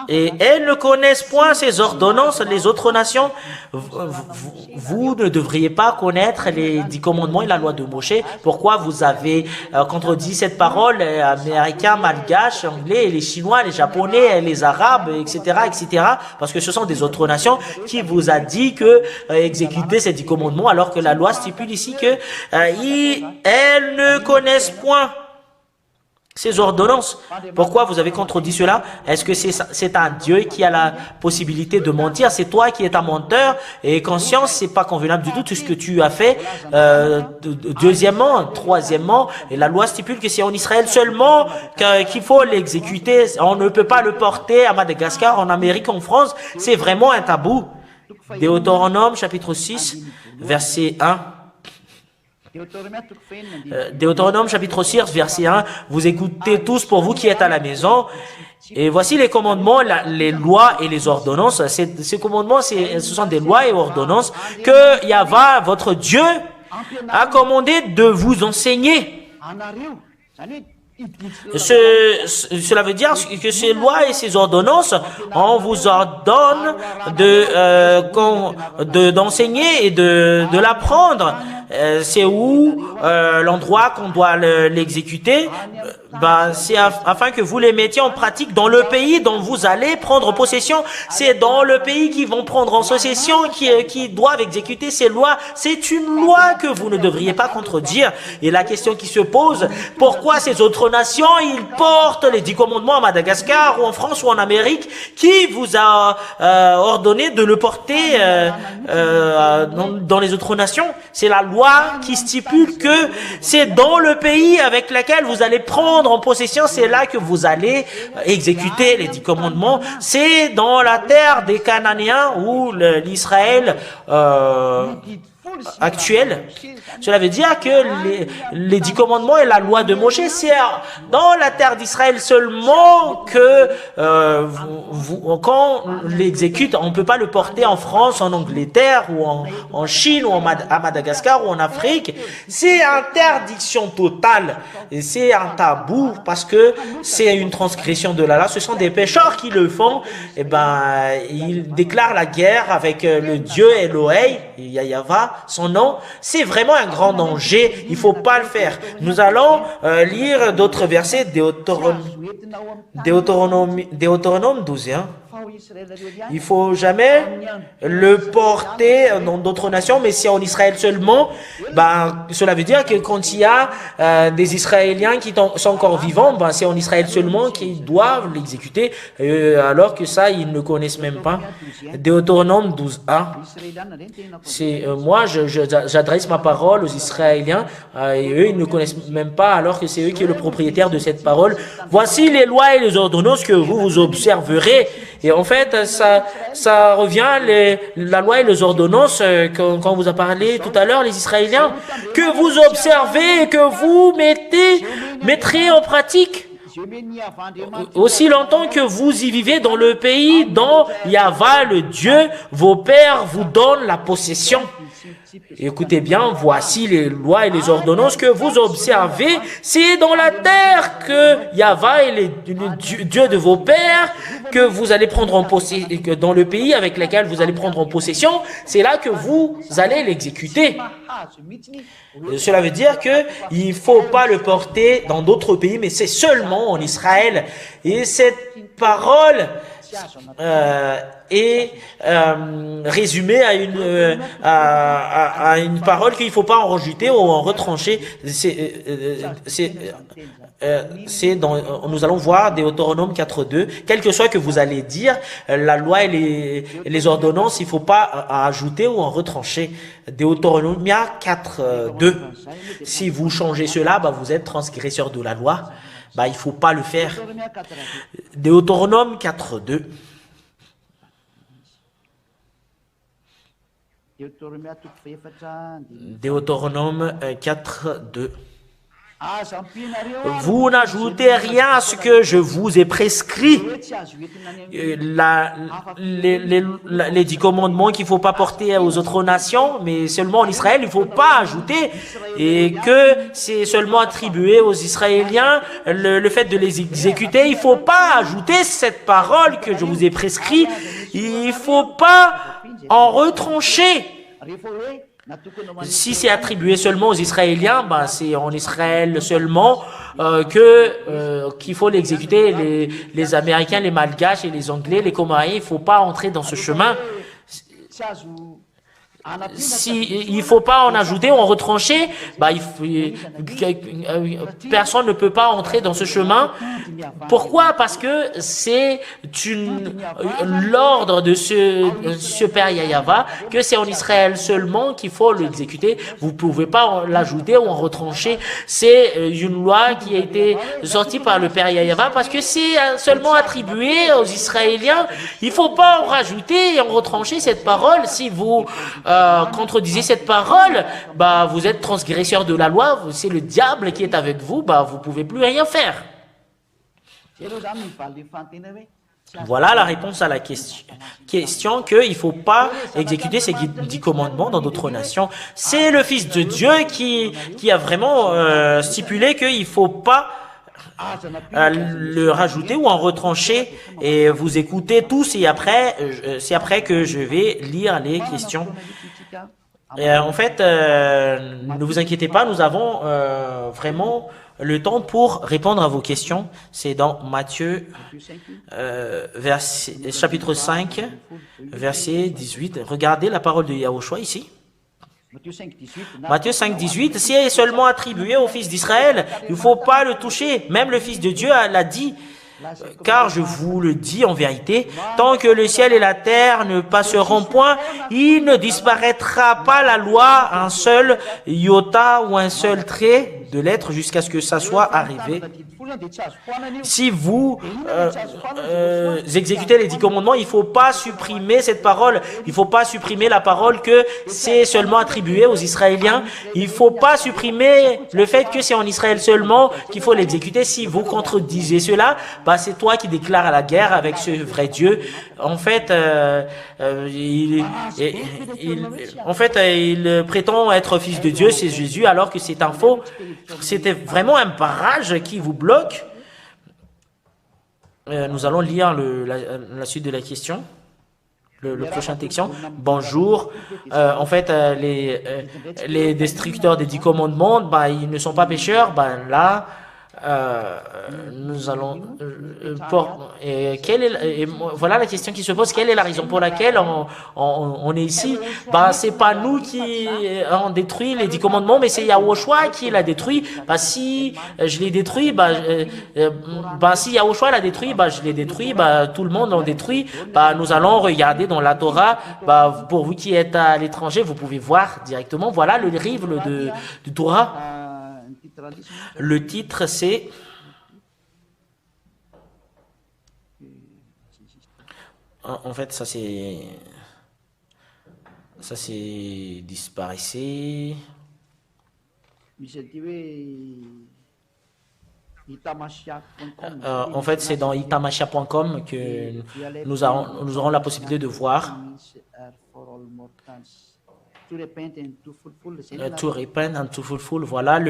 Et elles ne connaissent point ces ordonnances, les autres nations. Vous ne devriez pas connaître les 10 commandements et la loi de Moshe. Pourquoi vous avez contredit cette parole, américains, malgaches, anglais, les chinois, les japonais, les arabes, etc., etc. Parce que ce sont des autres nations qui vous a dit que exécuter ces 10 commandements, alors que la loi stipule ici que elles ne connaissent point ces ordonnances. Pourquoi vous avez contredit cela? Est-ce que c'est un Dieu qui a la possibilité de mentir? C'est toi qui es un menteur et conscience, c'est pas convenable du tout ce que tu as fait. Deuxièmement, troisièmement, et la loi stipule que c'est en Israël seulement qu'il faut l'exécuter. On ne peut pas le porter à Madagascar, en Amérique, en France. C'est vraiment un tabou. Deutéronome chapitre 6, verset 1. Deutéronome chapitre 6, verset 1. Vous écoutez tous pour vous qui êtes à la maison. Et voici les commandements, les lois et les ordonnances. Ces commandements, ce sont des lois et ordonnances que Yahva, votre Dieu, a commandé de vous enseigner. Cela veut dire que ces lois et ces ordonnances, on vous ordonne d'enseigner et de l'apprendre. C'est où l'endroit qu'on doit l'exécuter. C'est afin que vous les mettiez en pratique dans le pays dont vous allez prendre possession. C'est dans le pays qu'ils vont prendre en possession qui doivent exécuter ces lois. C'est une loi que vous ne devriez pas contredire. Et la question qui se pose, pourquoi ces autres nations, ils portent les 10 commandements à Madagascar ou en France ou en Amérique? Qui vous a ordonné de le porter dans les autres nations? C'est la loi qui stipule que c'est dans le pays avec lequel vous allez prendre en possession, c'est là que vous allez exécuter les 10 commandements. C'est dans la terre des Cananéens ou l'Israël actuel. Cela veut dire que les 10 commandements et la loi de Moshe, c'est dans la terre d'Israël seulement que quand on l'exécute, on ne peut pas le porter en France, en Angleterre ou en Chine ou à Madagascar ou en Afrique. C'est interdiction totale et c'est un tabou parce que c'est une transgression de la loi. Ce sont des pécheurs qui le font. Et ils déclarent la guerre avec le Dieu Elohei, Yahva, son nom. C'est vraiment un grand danger. Il ne faut pas le faire. Nous allons lire d'autres versets. Deutéronome 12. Il ne faut jamais le porter dans d'autres nations, mais c'est en Israël seulement. Cela veut dire que quand il y a des Israéliens qui sont encore vivants, c'est en Israël seulement qu'ils doivent l'exécuter, alors que ça, ils ne connaissent même pas. Deutéronome 12a. Moi, j'adresse ma parole aux Israéliens, et eux, ils ne connaissent même pas, alors que c'est eux qui sont le propriétaire de cette parole. Voici les lois et les ordonnances que vous observerez. Et en fait, ça revient la loi et les ordonnances quand on vous a parlé tout à l'heure, les Israéliens, que vous observez et que vous mettrez en pratique. Aussi longtemps que vous y vivez dans le pays dont Yahva, le Dieu, vos pères vous donne la possession. Écoutez bien, voici les lois et les ordonnances que vous observez. C'est dans la terre que Yahva est le Dieu de vos pères que vous allez prendre en possession, dans le pays avec lequel vous allez prendre en possession. C'est là que vous allez l'exécuter. Cela veut dire que il faut pas le porter dans d'autres pays, mais c'est seulement en Israël. Et cette parole est résumée à une parole qu'il ne faut pas en rajouter ou en retrancher. Nous allons voir Deutéronome 4.2. Quel que soit que vous allez dire, la loi et les ordonnances, il ne faut pas ajouter ou en retrancher. Deutéronome 4.2. Si vous changez cela, vous êtes transgresseur de la loi. Il ne faut pas le faire. Deutéronome 4.2. Deutéronome 4.2. Vous n'ajoutez rien à ce que je vous ai prescrit. Les 10 commandements qu'il ne faut pas porter aux autres nations, mais seulement en Israël, il ne faut pas ajouter. Et que c'est seulement attribué aux Israéliens le fait de les exécuter. Il ne faut pas ajouter cette parole que je vous ai prescrit. Il ne faut pas en retrancher. Si c'est attribué seulement aux Israéliens, c'est en Israël seulement qu'il faut l'exécuter. Les Américains, les Malgaches et les Anglais, les Comoriens, il ne faut pas entrer dans ce chemin. si il faut pas en ajouter ou en retrancher, bah, personne ne peut pas entrer dans ce chemin. Pourquoi? Parce que c'est l'ordre de ce Père Yahweh, que c'est en Israël seulement qu'il faut l'exécuter. Vous pouvez pas l'ajouter ou en retrancher. C'est une loi qui a été sortie par le Père Yahweh parce que c'est seulement attribué aux Israéliens. Il faut pas en rajouter et en retrancher cette parole. Si vous contredisez cette parole, bah, vous êtes transgresseur de la loi, c'est le diable qui est avec vous, bah, vous pouvez plus rien faire. Voilà la réponse à la question qu'il ne faut pas exécuter ces 10 commandements dans d'autres nations. C'est le Fils de Dieu qui a vraiment stipulé qu'il ne faut pas le rajouter ou en retrancher, et vous écoutez tous, et après, c'est après que je vais lire les questions. En fait, ne vous inquiétez pas, nous avons vraiment le temps pour répondre à vos questions. C'est dans Matthieu chapitre 5, verset 18. Regardez la parole de Yahushua ici. Matthieu 5, 18, c'est seulement attribué au fils d'Israël. Il ne faut pas le toucher. Même le Fils de Dieu l'a dit. Car je vous le dis en vérité, tant que le ciel et la terre ne passeront point, il ne disparaîtra pas la loi, un seul iota ou un seul trait de lettre jusqu'à ce que ça soit arrivé. Si vous exécutez les 10 commandements, il ne faut pas supprimer cette parole. Il ne faut pas supprimer la parole que c'est seulement attribué aux Israéliens. Il ne faut pas supprimer le fait que c'est en Israël seulement qu'il faut l'exécuter. Si vous contredisez cela, bah, c'est toi qui déclares la guerre avec ce vrai Dieu. En fait, il prétend être fils de Dieu, c'est Jésus, alors que c'est un faux. C'était vraiment un barrage qui vous bloque. Nous allons lire la suite de la question. Le prochain texte. Bonjour. En fait, les destructeurs des 10 commandements, bah, ils ne sont pas pécheurs. Bah, là, nous allons voilà la question qui se pose. Quelle est la raison pour laquelle on est ici? Bah, c'est pas nous qui avons détruit les 10 commandements, mais c'est Yahushua qui l'a détruit. Bah, si je l'ai détruit, si Yahushua l'a détruit, bah, je l'ai détruit, bah, tout le monde l'a détruit. Bah, nous allons regarder dans la Torah. Bah, pour vous qui êtes à l'étranger, vous pouvez voir directement. Voilà le livre de Torah. Le titre, c'est en fait, ça c'est disparaissé. En fait, c'est dans itamashia.com que nous aurons la possibilité de voir. To repent and to fulfill, voilà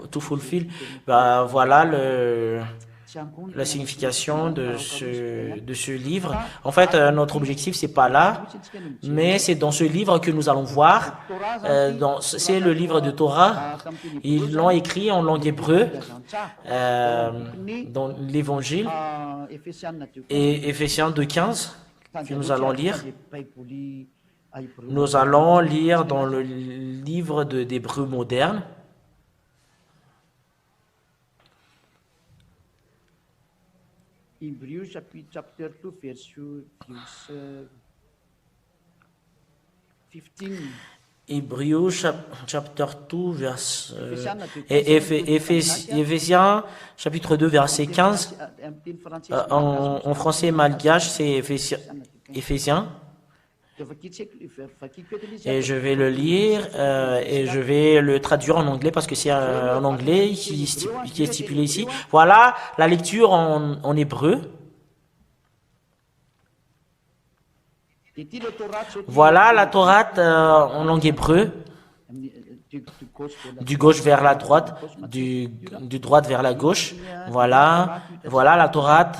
to fulfill, voilà la signification de ce livre. En fait, notre objectif c'est pas là, mais c'est dans ce livre que nous allons voir. C'est le livre de Torah. Ils l'ont écrit en langue hébreu dans l'Évangile et Éphésiens 2:15 que nous allons lire. Nous allons lire dans le livre d'Hébreu moderne. Hébreu chapitre 2, verset 15. Hébreu chapitre 2, verset Éphésiens chapitre 2, verset 15. En français malgache, c'est Éphésiens. Et je vais le lire et je vais le traduire en anglais parce que c'est en anglais qui est stipulé ici. Voilà la lecture en hébreu. Voilà la Torah en langue hébreu. Du gauche vers la droite, du droite vers la gauche. Voilà la Torah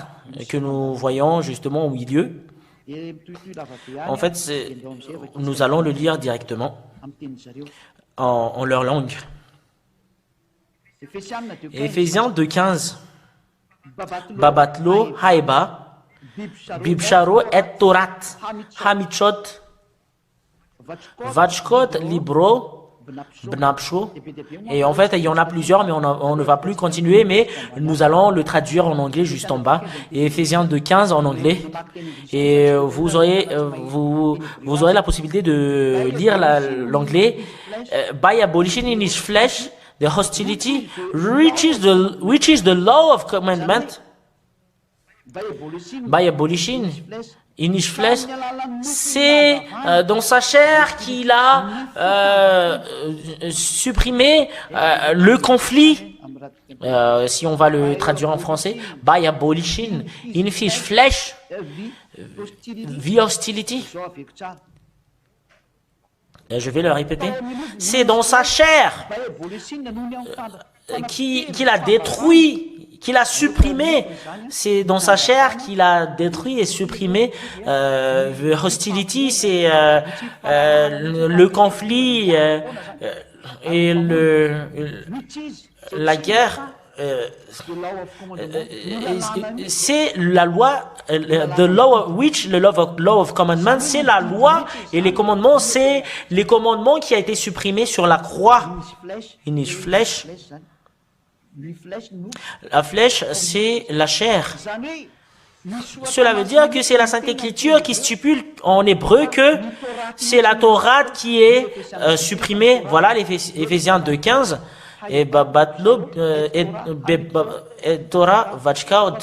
que nous voyons justement au milieu. En fait, nous allons le lire directement en leur langue. Éphésiens 2:15. Babatlo haeba bibsharo et torat hamichot Vachkot, Libro, Bnapsho. Et en fait, il y en a plusieurs, mais on ne va plus continuer, mais nous allons le traduire en anglais juste en bas. Et Éphésiens 2:15 en anglais. Et vous aurez la possibilité de lire l'anglais. By abolishing in his flesh the hostility, which is the law of commandment. By abolishing in his flesh, c'est dans sa chair qu'il a supprimé le conflit. Si on va le traduire en français, by abolishing in his flesh the hostility. Je vais le répéter. C'est dans sa chair qu'il a détruit, qu'il a supprimé. C'est dans sa chair qu'il a détruit et supprimé. The hostility, c'est le conflit et la guerre. C'est la loi, law of commandment, c'est la loi, et les commandements, c'est les commandements qui a été supprimés sur la croix. In his flesh. La flèche, c'est la chair. Cela veut dire que c'est la Sainte Écriture qui stipule en hébreu que c'est la Torah qui est supprimée. Voilà l'Éphésiens 2:15. Et Babatlo et Torah Vachkaot.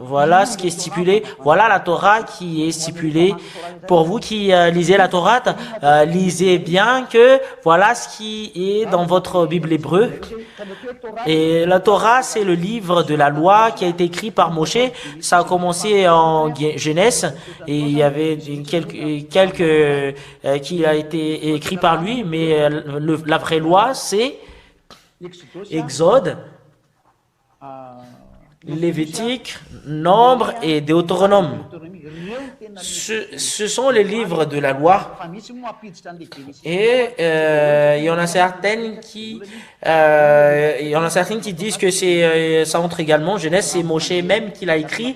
Voilà ce qui est stipulé. Voilà la Torah qui est stipulée. Pour vous qui lisez la Torah, lisez bien que voilà ce qui est dans votre Bible hébreu. Et la Torah, c'est le livre de la loi qui a été écrit par Moshe. Ça a commencé en Genèse et il y avait quelques qui a été écrit par lui, mais la vraie loi, c'est Exode, Lévitique, Nombre et Deutéronome. Ce sont les livres de la loi. Et il y en a certaines qui disent que ça entre également Genèse, c'est Moshe même qui l'a écrit.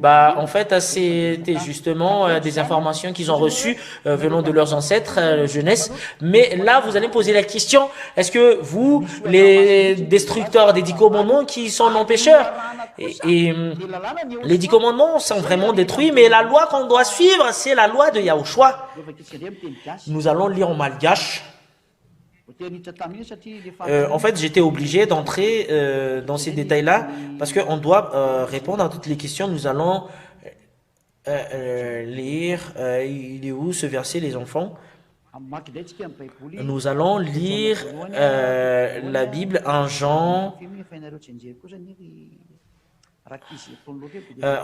En fait, c'était justement des informations qu'ils ont reçues venant de leurs ancêtres, Genèse. Mais là, vous allez me poser la question, est-ce que vous, les destructeurs des 10 commandements, qui sont non pécheurs, et les 10 commandements sont vraiment détruits, mais la loi qu'on doit suivre, c'est la loi de Yahushua. Nous allons lire en malgache. En fait, j'étais obligé d'entrer dans ces détails-là parce qu'on doit répondre à toutes les questions. Nous allons lire. Il est où ce verset, les enfants? Nous allons lire la Bible en Jean.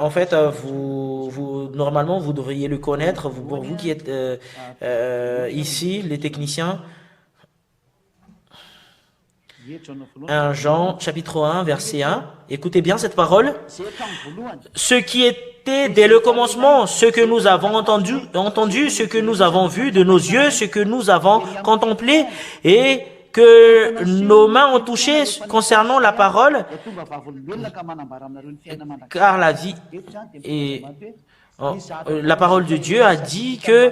En fait, normalement, vous devriez le connaître. Pour vous qui êtes ici, les techniciens. 1 Jean, chapitre 1, verset 1. Écoutez bien cette parole. Ce qui était dès le commencement, ce que nous avons entendu, ce que nous avons vu de nos yeux, ce que nous avons contemplé et que nos mains ont touché concernant la parole, car la vie et la parole de Dieu a dit que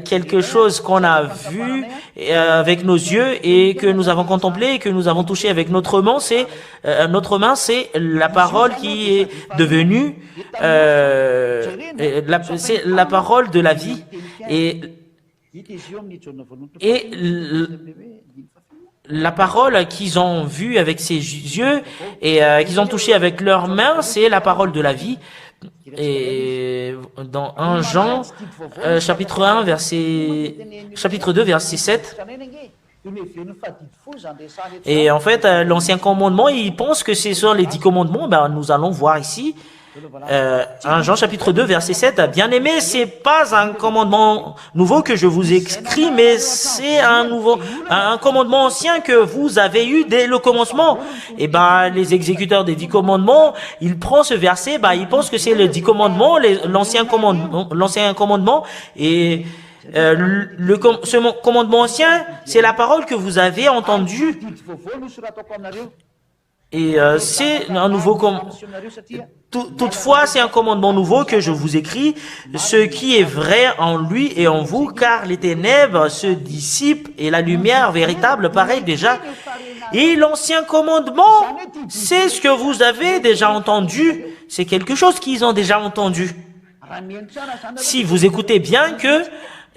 quelque chose qu'on a vu avec nos yeux et que nous avons contemplé et que nous avons touché avec notre main, c'est la parole qui est devenue c'est la parole de la vie et la parole qu'ils ont vue avec ses yeux et qu'ils ont touché avec leurs mains, c'est la parole de la vie. Et dans 1 Jean, chapitre 2, verset 7. Et en fait, l'ancien commandement, il pense que ce sont les 10 commandements. Nous allons voir ici. 1 Jean chapitre 2 verset 7, bien aimé, c'est pas un commandement nouveau que je vous écris, mais c'est un commandement ancien que vous avez eu dès le commencement. Et les exécuteurs des 10 commandements, ils prennent ce verset, ils pensent que c'est les 10 commandements, l'ancien commandement, et ce commandement ancien, c'est la parole que vous avez entendue. Et c'est un nouveau toutefois, c'est un commandement nouveau que je vous écris, ce qui est vrai en lui et en vous, car les ténèbres se dissipent et la lumière véritable paraît déjà. Et l'ancien commandement, c'est ce que vous avez déjà entendu. C'est quelque chose qu'ils ont déjà entendu. Si vous écoutez bien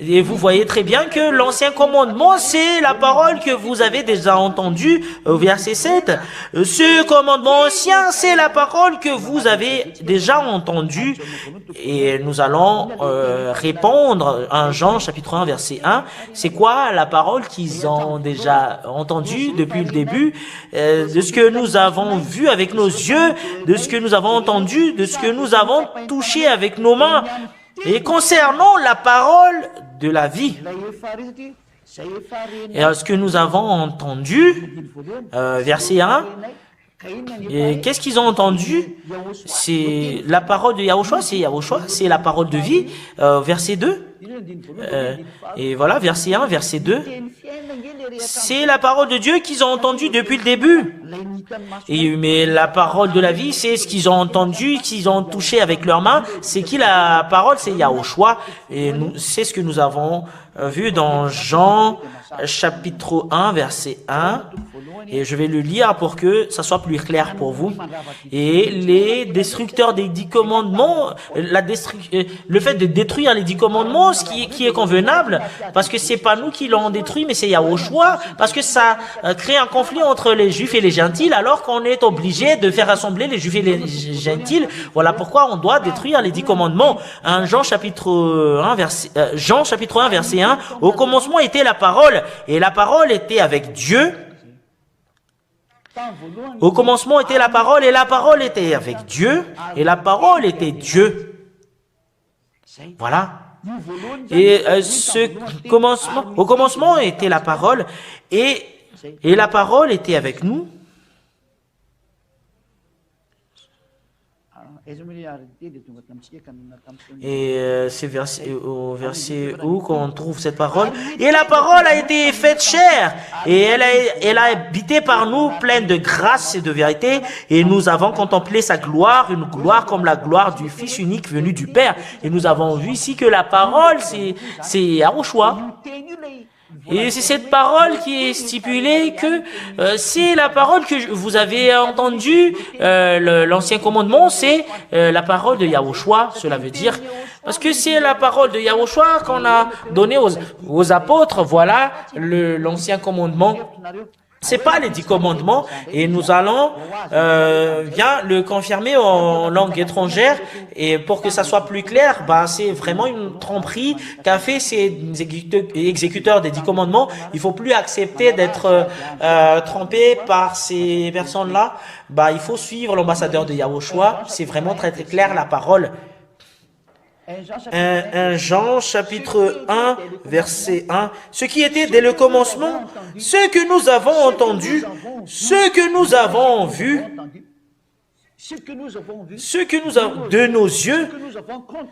et vous voyez très bien que l'ancien commandement, c'est la parole que vous avez déjà entendue au verset 7. Ce commandement ancien, c'est la parole que vous avez déjà entendue. Et nous allons répondre à Jean chapitre 1 verset 1. C'est quoi la parole qu'ils ont déjà entendue depuis le début, de ce que nous avons vu avec nos yeux, de ce que nous avons entendu, de ce que nous avons touché avec nos mains. Et concernant la parole de la vie, et ce que nous avons entendu, verset 1, et qu'est-ce qu'ils ont entendu? C'est la parole de Yahushua, c'est la parole de vie, verset 2. Et voilà, verset 1, verset 2. C'est la parole de Dieu qu'ils ont entendue depuis le début. Mais la parole de la vie, c'est ce qu'ils ont entendu, qu'ils ont touché avec leurs mains. C'est qui la parole? C'est Yahushua. Et c'est ce que nous avons vu dans Jean chapitre 1, verset 1. Et je vais le lire pour que ça soit plus clair pour vous. Et les destructeurs des 10 commandements, le fait de détruire les 10 commandements, ce qui est convenable, parce que c'est pas nous qui l'ont détruit, mais c'est Yahushua, parce que ça crée un conflit entre les Juifs et les Gentils, alors qu'on est obligé de faire rassembler les Juifs et les Gentils. Voilà pourquoi on doit détruire les 10 commandements. Jean chapitre 1, verset 1, au commencement était la parole, et la parole était avec Dieu. Au commencement était la parole, et la parole était avec Dieu, et la parole était Dieu. Voilà. Et au commencement était la parole, et la parole était avec nous. Et c'est au verset où qu'on trouve cette parole. Et la parole a été faite chair, et elle a habité par nous, pleine de grâce et de vérité, et nous avons contemplé sa gloire, une gloire comme la gloire du Fils unique venu du Père. Et nous avons vu ici que la parole, c'est Yahushua. Et c'est cette parole qui est stipulée que c'est la parole que vous avez entendue, l'ancien commandement, c'est la parole de Yahushua, cela veut dire, parce que c'est la parole de Yahushua qu'on a donnée aux apôtres, voilà l'ancien commandement. C'est pas les 10 commandements, et nous allons bien le confirmer en langue étrangère, et pour que ça soit plus clair, c'est vraiment une tromperie qu'a fait ces exécuteurs des 10 commandements. Il faut plus accepter d'être trompé par ces personnes-là. Il faut suivre l'ambassadeur de Yahushua. C'est vraiment très très clair la parole. Jean chapitre 1, verset 1. Ce qui était dès le commencement, ce que nous avons entendu, ce que nous avons vu, ce que nous avons de nos yeux,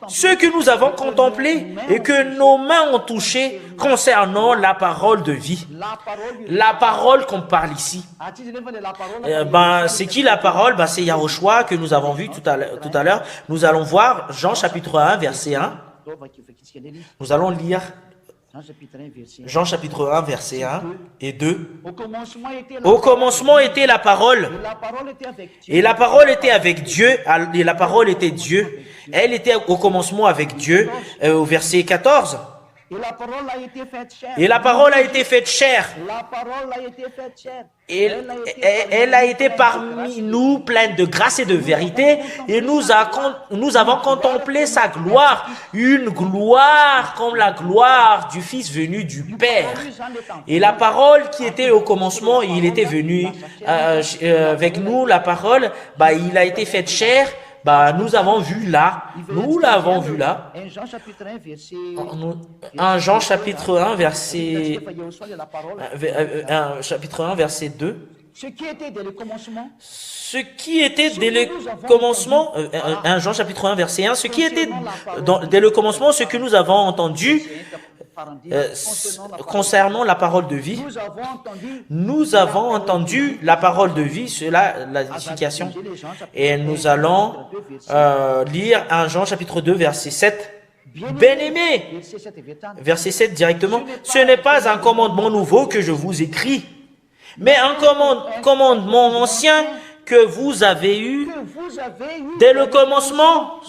ce que nous avons contemplé et que nos mains ont touché concernant la parole de vie. La parole qu'on parle ici. C'est qui la parole? C'est Yahushua que nous avons vu tout à l'heure. Nous allons voir Jean chapitre 1, verset 1. Nous allons lire Jean chapitre 1, verset 1 et 2. Au commencement était la parole, et la parole était avec Dieu, et la parole était Dieu. Elle était au commencement avec Dieu, au verset 14. Et la parole a été faite chair. Et elle a été parmi nous pleine de grâce et de vérité, et nous avons contemplé sa gloire, une gloire comme la gloire du Fils venu du Père. Et la parole qui était au commencement, il était venu avec nous, la parole, il a été faite chair. Nous avons vu là, nous l'avons vu là, en Jean chapitre 1, verset 2. Ce qui était dès le commencement, 1 Jean chapitre 1, verset 1, ce qui était dès le commencement, ce que nous avons entendu, concernant la parole de vie. Nous avons entendu la parole de vie, cela, l'édification. Et nous allons lire 1 Jean chapitre 2, verset 7. Bien-aimés, verset 7 directement, ce n'est pas un commandement nouveau que je vous écris, mais un commandement ancien que vous avez eu dès le commencement,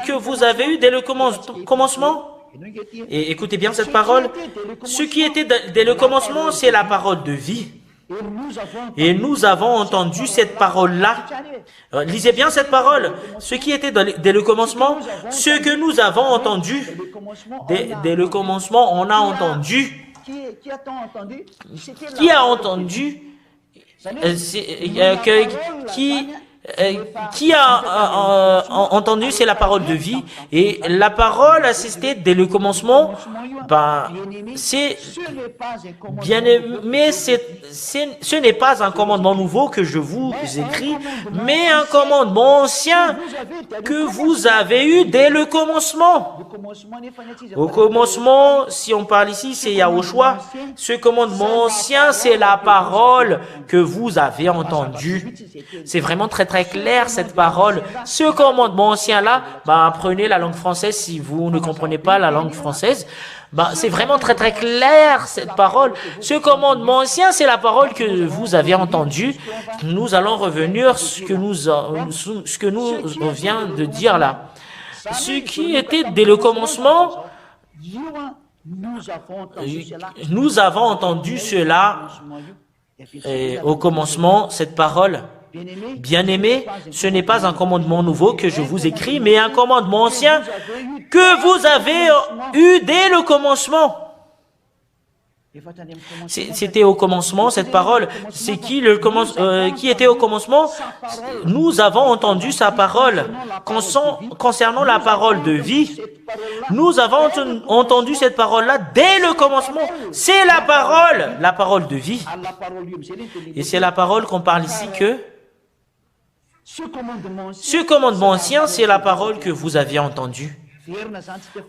que vous avez eu dès le commencement. Et écoutez bien cette parole. Ce qui était dès le commencement, c'est la parole de vie. Et nous avons entendu cette parole-là. Lisez bien cette parole. Ce qui était dès le commencement, ce que nous avons entendu. Dès le commencement, on a entendu. Qui a entendu? Qui a entendu, c'est la parole de vie. Et la parole assistée dès le commencement, c'est bien aimé, ce n'est pas un commandement nouveau que je vous écris, mais un commandement ancien que vous avez eu dès le commencement. Au commencement, si on parle ici, c'est Yahushua. Ce commandement ancien, c'est la parole que vous avez entendue. C'est vraiment très très clair cette parole. Ce commandement ancien-là, apprenez la langue française si vous ne comprenez pas la langue française. C'est vraiment très très clair cette parole. Ce commandement ancien, c'est la parole que vous avez entendue. Nous allons revenir ce que nous vient de dire là. Ce qui était dès le commencement, nous avons entendu cela au commencement, cette parole. Bien-aimés, ce n'est pas un commandement nouveau que je vous écris, mais un commandement ancien que vous avez eu dès le commencement. C'était au commencement, cette parole. C'est qui était au commencement? Nous avons entendu sa parole. Concernant la parole de vie, nous avons entendu cette parole-là dès le commencement. C'est la parole de vie. Et c'est la parole qu'on parle ici que ce commandement ancien, c'est la parole que vous aviez entendue.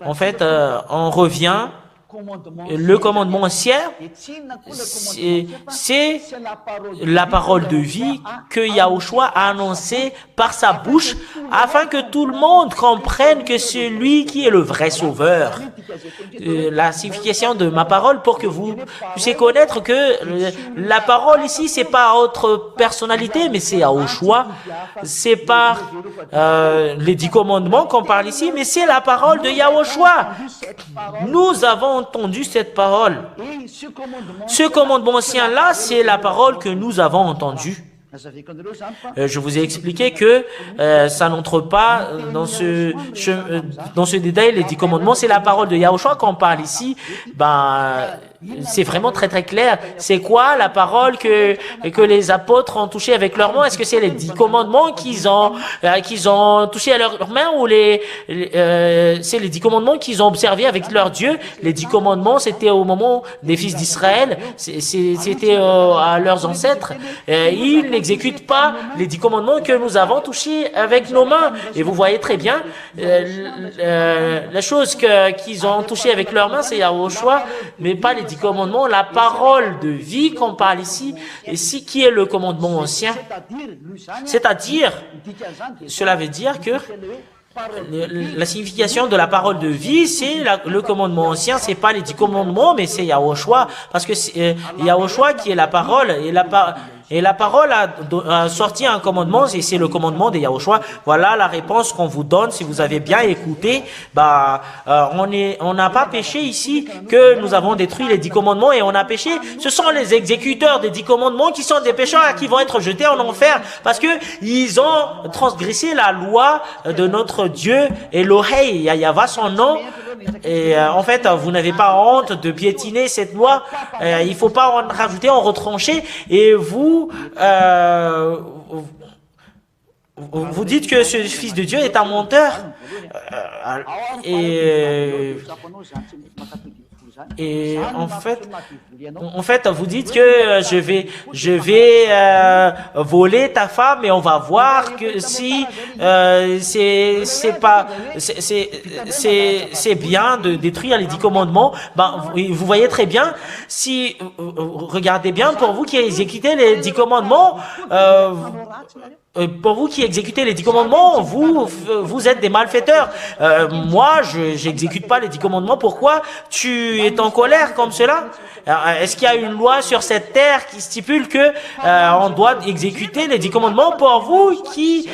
En fait, on revient. Le commandement ancien, c'est la parole de vie que Yahushua a annoncée par sa bouche afin que tout le monde comprenne que c'est lui qui est le vrai sauveur. La signification de ma parole pour que vous puissiez connaître que la parole ici, c'est pas autre personnalité, mais c'est Yahushua. C'est pas les 10 commandements qu'on parle ici, mais c'est la parole de Yahushua. Nous avons entendu cette parole. Ce commandement ancien-là, c'est la parole que nous avons entendue. Je vous ai expliqué que ça n'entre pas dans ce détail, les 10 commandements, c'est la parole de Yahushua qu'on parle ici. C'est vraiment très très clair. C'est quoi la parole que les apôtres ont touché avec leurs mains? Est-ce que c'est les 10 commandements qu'ils ont touché à leurs mains ou c'est les 10 commandements qu'ils ont observés avec leur Dieu? Les 10 commandements, c'était au moment des fils d'Israël, c'était à leurs ancêtres. Ils n'exécutent pas les 10 commandements que nous avons touchés avec nos mains. Et vous voyez très bien, la chose qu'ils ont touchée avec leurs mains, c'est Yahushua, mais pas les 10 commandements, la parole de vie qu'on parle ici, et qui est le commandement ancien. C'est-à-dire, cela veut dire que la signification de la parole de vie, c'est le commandement ancien, c'est pas les 10 commandements, mais c'est Yahushua, parce que c'est Yahushua qui est la parole, et la parole a sorti un commandement, et c'est le commandement de Yahushua. Voilà la réponse qu'on vous donne. Si vous avez bien écouté, on n'a pas péché ici que nous avons détruit les 10 commandements et on a péché. Ce sont les exécuteurs des 10 commandements qui sont des pécheurs qui vont être jetés en enfer parce que ils ont transgressé la loi de notre Dieu Elohei, Yahva son nom. Et en fait, vous n'avez pas honte de piétiner cette loi. Il faut pas en rajouter, en retrancher. Et vous dites que ce fils de Dieu est un menteur. Et en fait, vous dites que je vais voler ta femme et on va voir que si c'est bien de détruire les 10 commandements. Ben, vous voyez très bien, si regardez bien, pour vous qui exécutez les 10 commandements, pour vous qui exécutez les 10 commandements, vous êtes des malfaiteurs. Moi, j'exécute pas les 10 commandements. Pourquoi tu es en colère comme cela? Est-ce qu'il y a une loi sur cette terre qui stipule que on doit exécuter les 10 commandements? Pour vous qui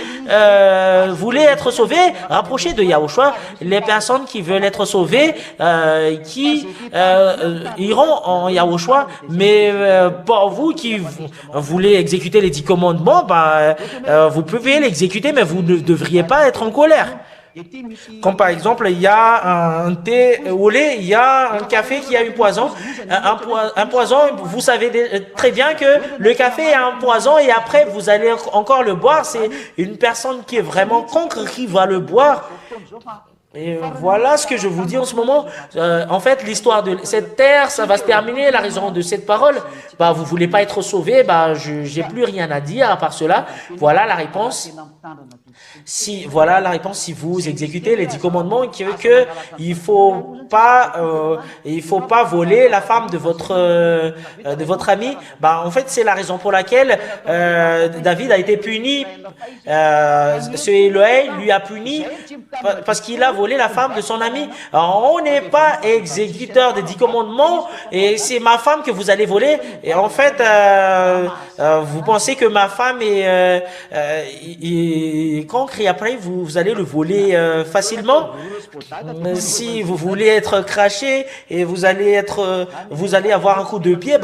voulez être sauvés, rapprochez de Yahushua. Les personnes qui veulent être sauvées, qui iront en Yahushua. Mais pour vous qui voulez exécuter les 10 commandements, vous pouvez l'exécuter, mais vous ne devriez pas être en colère. Comme par exemple, il y a un thé au lait, il y a un café qui a un poison. Un poison, vous savez très bien que le café a un poison et après vous allez encore le boire. C'est une personne qui est vraiment contre qui va le boire. Et voilà ce que je vous dis en ce moment. En fait, l'histoire de cette terre, ça va se terminer. La raison de cette parole, vous voulez pas être sauvé, j'ai plus rien à dire à part cela. Voilà la réponse. Si vous exécutez les 10 commandements, que il faut pas voler la femme de votre ami. En fait, c'est la raison pour laquelle David a été puni. Ce Elohim lui a puni parce qu'il a volé la femme de son ami. Alors, on n'est pas exécuteur des 10 commandements et c'est ma femme que vous allez voler. Et en fait, vous pensez que ma femme est concrète et après vous allez le voler facilement. Si vous voulez être craché et vous allez avoir un coup de pied,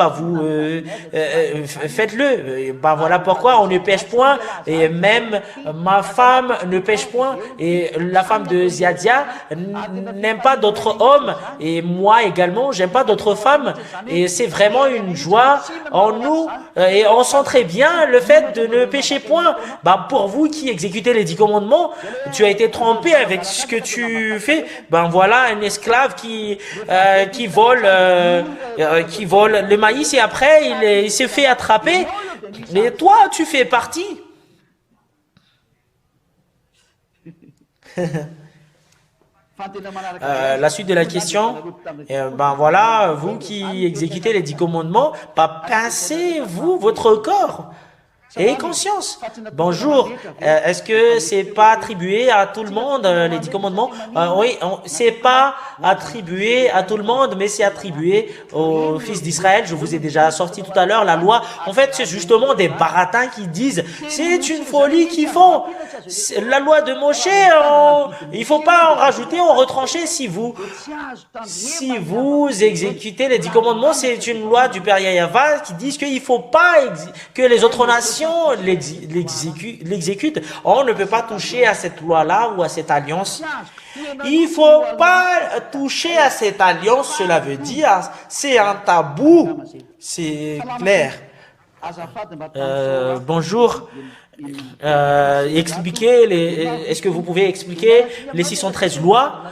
faites-le. Voilà pourquoi on ne pêche point et même ma femme ne pêche point et la femme de Ziadia n'aime pas d'autres hommes et moi également j'aime pas d'autres femmes et c'est vraiment une joie en nous et on sent très bien le fait de ne pécher point. Pour vous qui exécutez les 10 commandements, tu as été trompé avec ce que tu fais. Voilà un esclave qui vole le maïs et après il s'est fait attraper. Mais toi, tu fais partie. La suite de la question, voilà, vous qui exécutez les 10 commandements, pincez-vous votre corps et conscience. Bonjour, est-ce que c'est pas attribué à tout le monde, les 10 commandements? Oui, c'est pas attribué à tout le monde, mais c'est attribué aux fils d'Israël. Je vous ai déjà sorti tout à l'heure la loi. En fait, c'est justement des baratins qui disent, c'est une folie qu'ils font. La loi de Moshe, il faut pas en rajouter, en retrancher. Si vous exécutez les 10 commandements, c'est une loi du Père Yahava qui dit qu'il faut pas que les autres nations l'exécutent. On ne peut pas toucher à cette loi-là ou à cette alliance. Il faut pas toucher à cette alliance, cela veut dire, c'est un tabou. C'est clair. Bonjour. Est-ce que vous pouvez expliquer les 613 lois?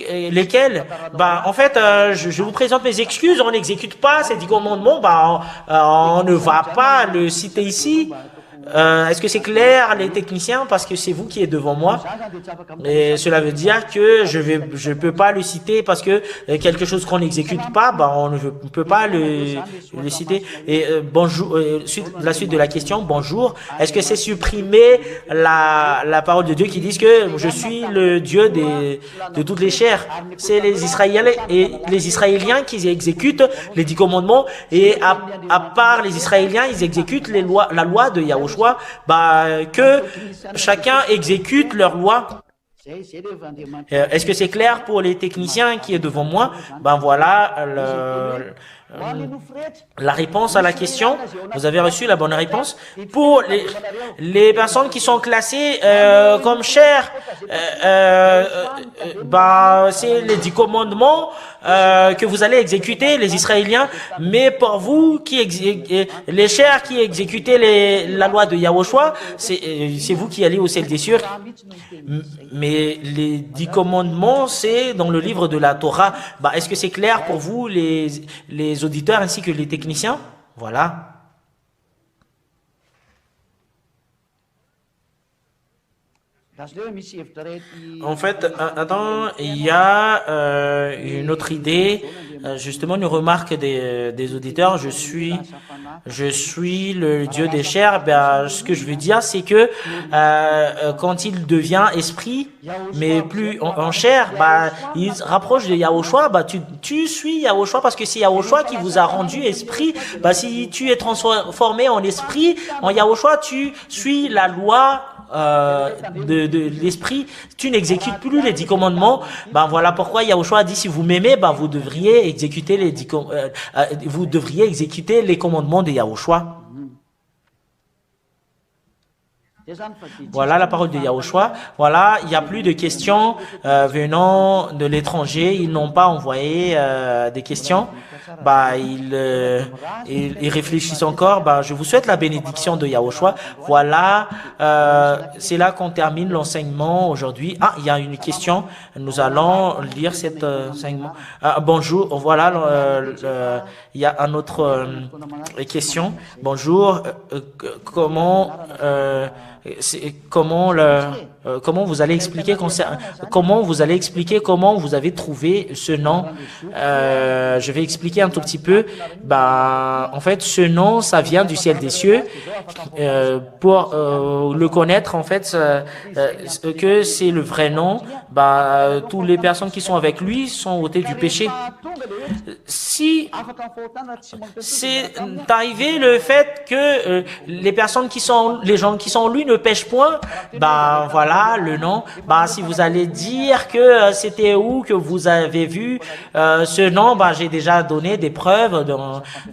Lesquelles? En fait, je vous présente mes excuses. On n'exécute pas ces 10 commandements. On ne va pas le citer ici. Est-ce que c'est clair, les techniciens? Parce que c'est vous qui êtes devant moi. Et cela veut dire que je peux pas le citer parce que quelque chose qu'on n'exécute pas, on ne peut pas le citer. Et bonjour, la suite de la question, bonjour. Est-ce que c'est supprimer la parole de Dieu qui dit que je suis le Dieu de toutes les chairs? C'est les Israéliens qui exécutent les 10 commandements et à part les Israéliens, ils exécutent la loi de Yahushua. Que chacun exécute leur loi. Est-ce que c'est clair pour les techniciens qui est devant moi? Voilà la réponse à la question. Vous avez reçu la bonne réponse. Pour les personnes qui sont classées comme chères, c'est les 10 commandements que vous allez exécuter, les Israéliens. Mais pour vous, les chers qui exécutez la loi de Yahushua, c'est vous qui allez au ciel des cieux. Mais les 10 commandements, c'est dans le livre de la Torah. Bah, est-ce que c'est clair pour vous, les auditeurs ainsi que les techniciens? Voilà. En fait, attends, il y a une autre idée, justement une remarque des auditeurs. Je suis le Dieu des chairs. Ben, ce que je veux dire, c'est que quand il devient esprit, mais plus en chair, bah, il se rapproche de Yahushua. Bah, tu suis Yahushua parce que c'est Yahushua qui vous a rendu esprit. Bah, si tu es transformé en esprit, en Yahushua, tu suis la loi de l'esprit, tu n'exécutes plus les 10 commandements. Ben voilà pourquoi Yahushua a dit, si vous m'aimez, ben vous devriez exécuter les commandements de Yahushua. Voilà la parole de Yahushua. Voilà, il n'y a plus de questions venant de l'étranger. Ils n'ont pas envoyé des questions. Bah, ils réfléchissent encore. Bah, je vous souhaite la bénédiction de Yahushua. Voilà, c'est là qu'on termine l'enseignement aujourd'hui. Ah, il y a une question. Nous allons lire cet enseignement. Bonjour. Voilà, il y a une autre question. Bonjour. Comment vous allez expliquer comment vous avez trouvé ce nom? Je vais expliquer un tout petit peu. Bah, en fait, ce nom, ça vient du ciel des cieux. Pour le connaître, en fait, que c'est le vrai nom. Bah, toutes les personnes qui sont avec lui sont ôtées du péché. Si c'est arrivé le fait que les gens qui sont en lui ne pêchent point, bah voilà le nom. Bah si vous allez dire que c'était où que vous avez vu ce nom, bah j'ai déjà donné des preuves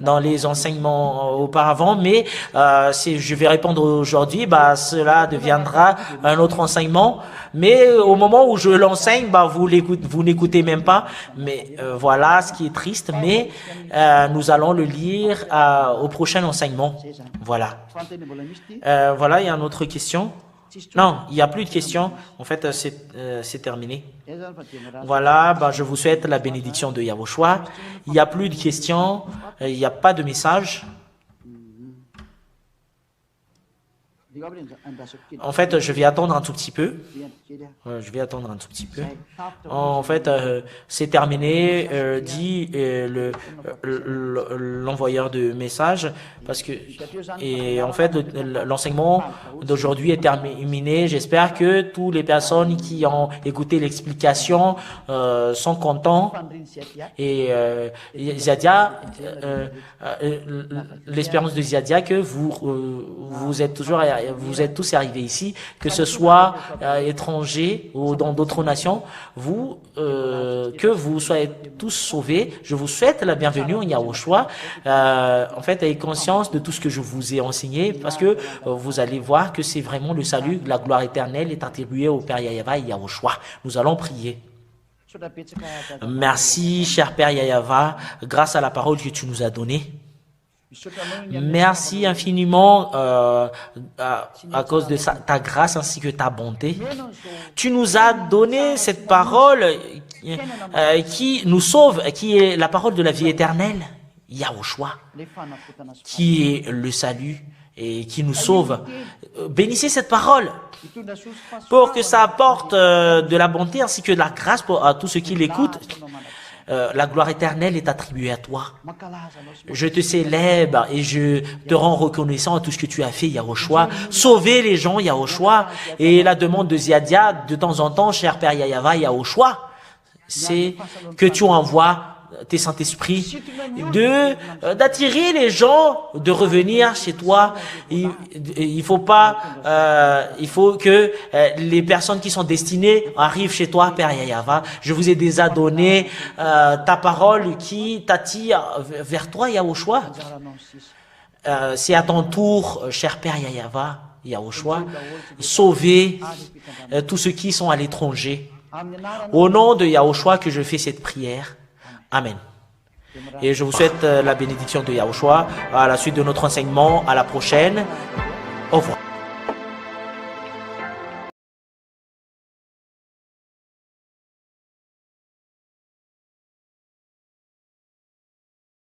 dans les enseignements auparavant, mais je vais répondre aujourd'hui, bah cela deviendra un autre enseignement. Mais au moment où je l'enseigne, bah vous n'écoutez même pas. Mais voilà ce qui est triste. Mais nous allons le lire au prochain enseignement. Voilà. Voilà, il y a une autre question. Non, il n'y a plus de questions. En fait, c'est terminé. Voilà, bah, je vous souhaite la bénédiction de Yahushua. Il n'y a plus de questions. Il n'y a pas de message. En fait, je vais attendre un tout petit peu. En fait, c'est terminé, dit l'envoyeur de message, parce que et en fait l'enseignement d'aujourd'hui est terminé. J'espère que toutes les personnes qui ont écouté l'explication sont contents. Et Ziadia, l'espérance de Ziadia que vous êtes tous arrivés ici, que ce soit étrangers ou dans d'autres nations, que vous soyez tous sauvés. Je vous souhaite la bienvenue en Yahushua. En fait, ayez conscience de tout ce que je vous ai enseigné, parce que vous allez voir que c'est vraiment le salut, la gloire éternelle est attribuée au Père Yahava et Yahushua. Nous allons prier. Merci, cher Père Yahava, grâce à la parole que tu nous as donnée. Merci infiniment à cause de ta grâce ainsi que ta bonté. Tu nous as donné cette parole qui nous sauve, qui est la parole de la vie éternelle, Yahushua, qui est le salut et qui nous sauve. Bénissez cette parole pour que ça apporte de la bonté ainsi que de la grâce à tous ceux qui l'écoutent. La gloire éternelle est attribuée à toi. Je te célèbre et je te rends reconnaissant à tout ce que tu as fait, Yahushua. Sauver les gens, Yahushua. Et la demande de Ziadia, de temps en temps, cher Père Yahava, Yahushua, c'est que tu envoies tes Saint-Esprit d'attirer les gens, de revenir chez toi. Il faut que les personnes qui sont destinées arrivent chez toi, Père Yahava. Je vous ai déjà donné ta parole qui t'attire vers toi, Yahushua. C'est à ton tour, cher Père Yahava, Yahushua, sauver tous ceux qui sont à l'étranger. Au nom de Yahushua que je fais cette prière. Amen. Et je vous souhaite la bénédiction de Yahushua à la suite de notre enseignement. À la prochaine. Au revoir.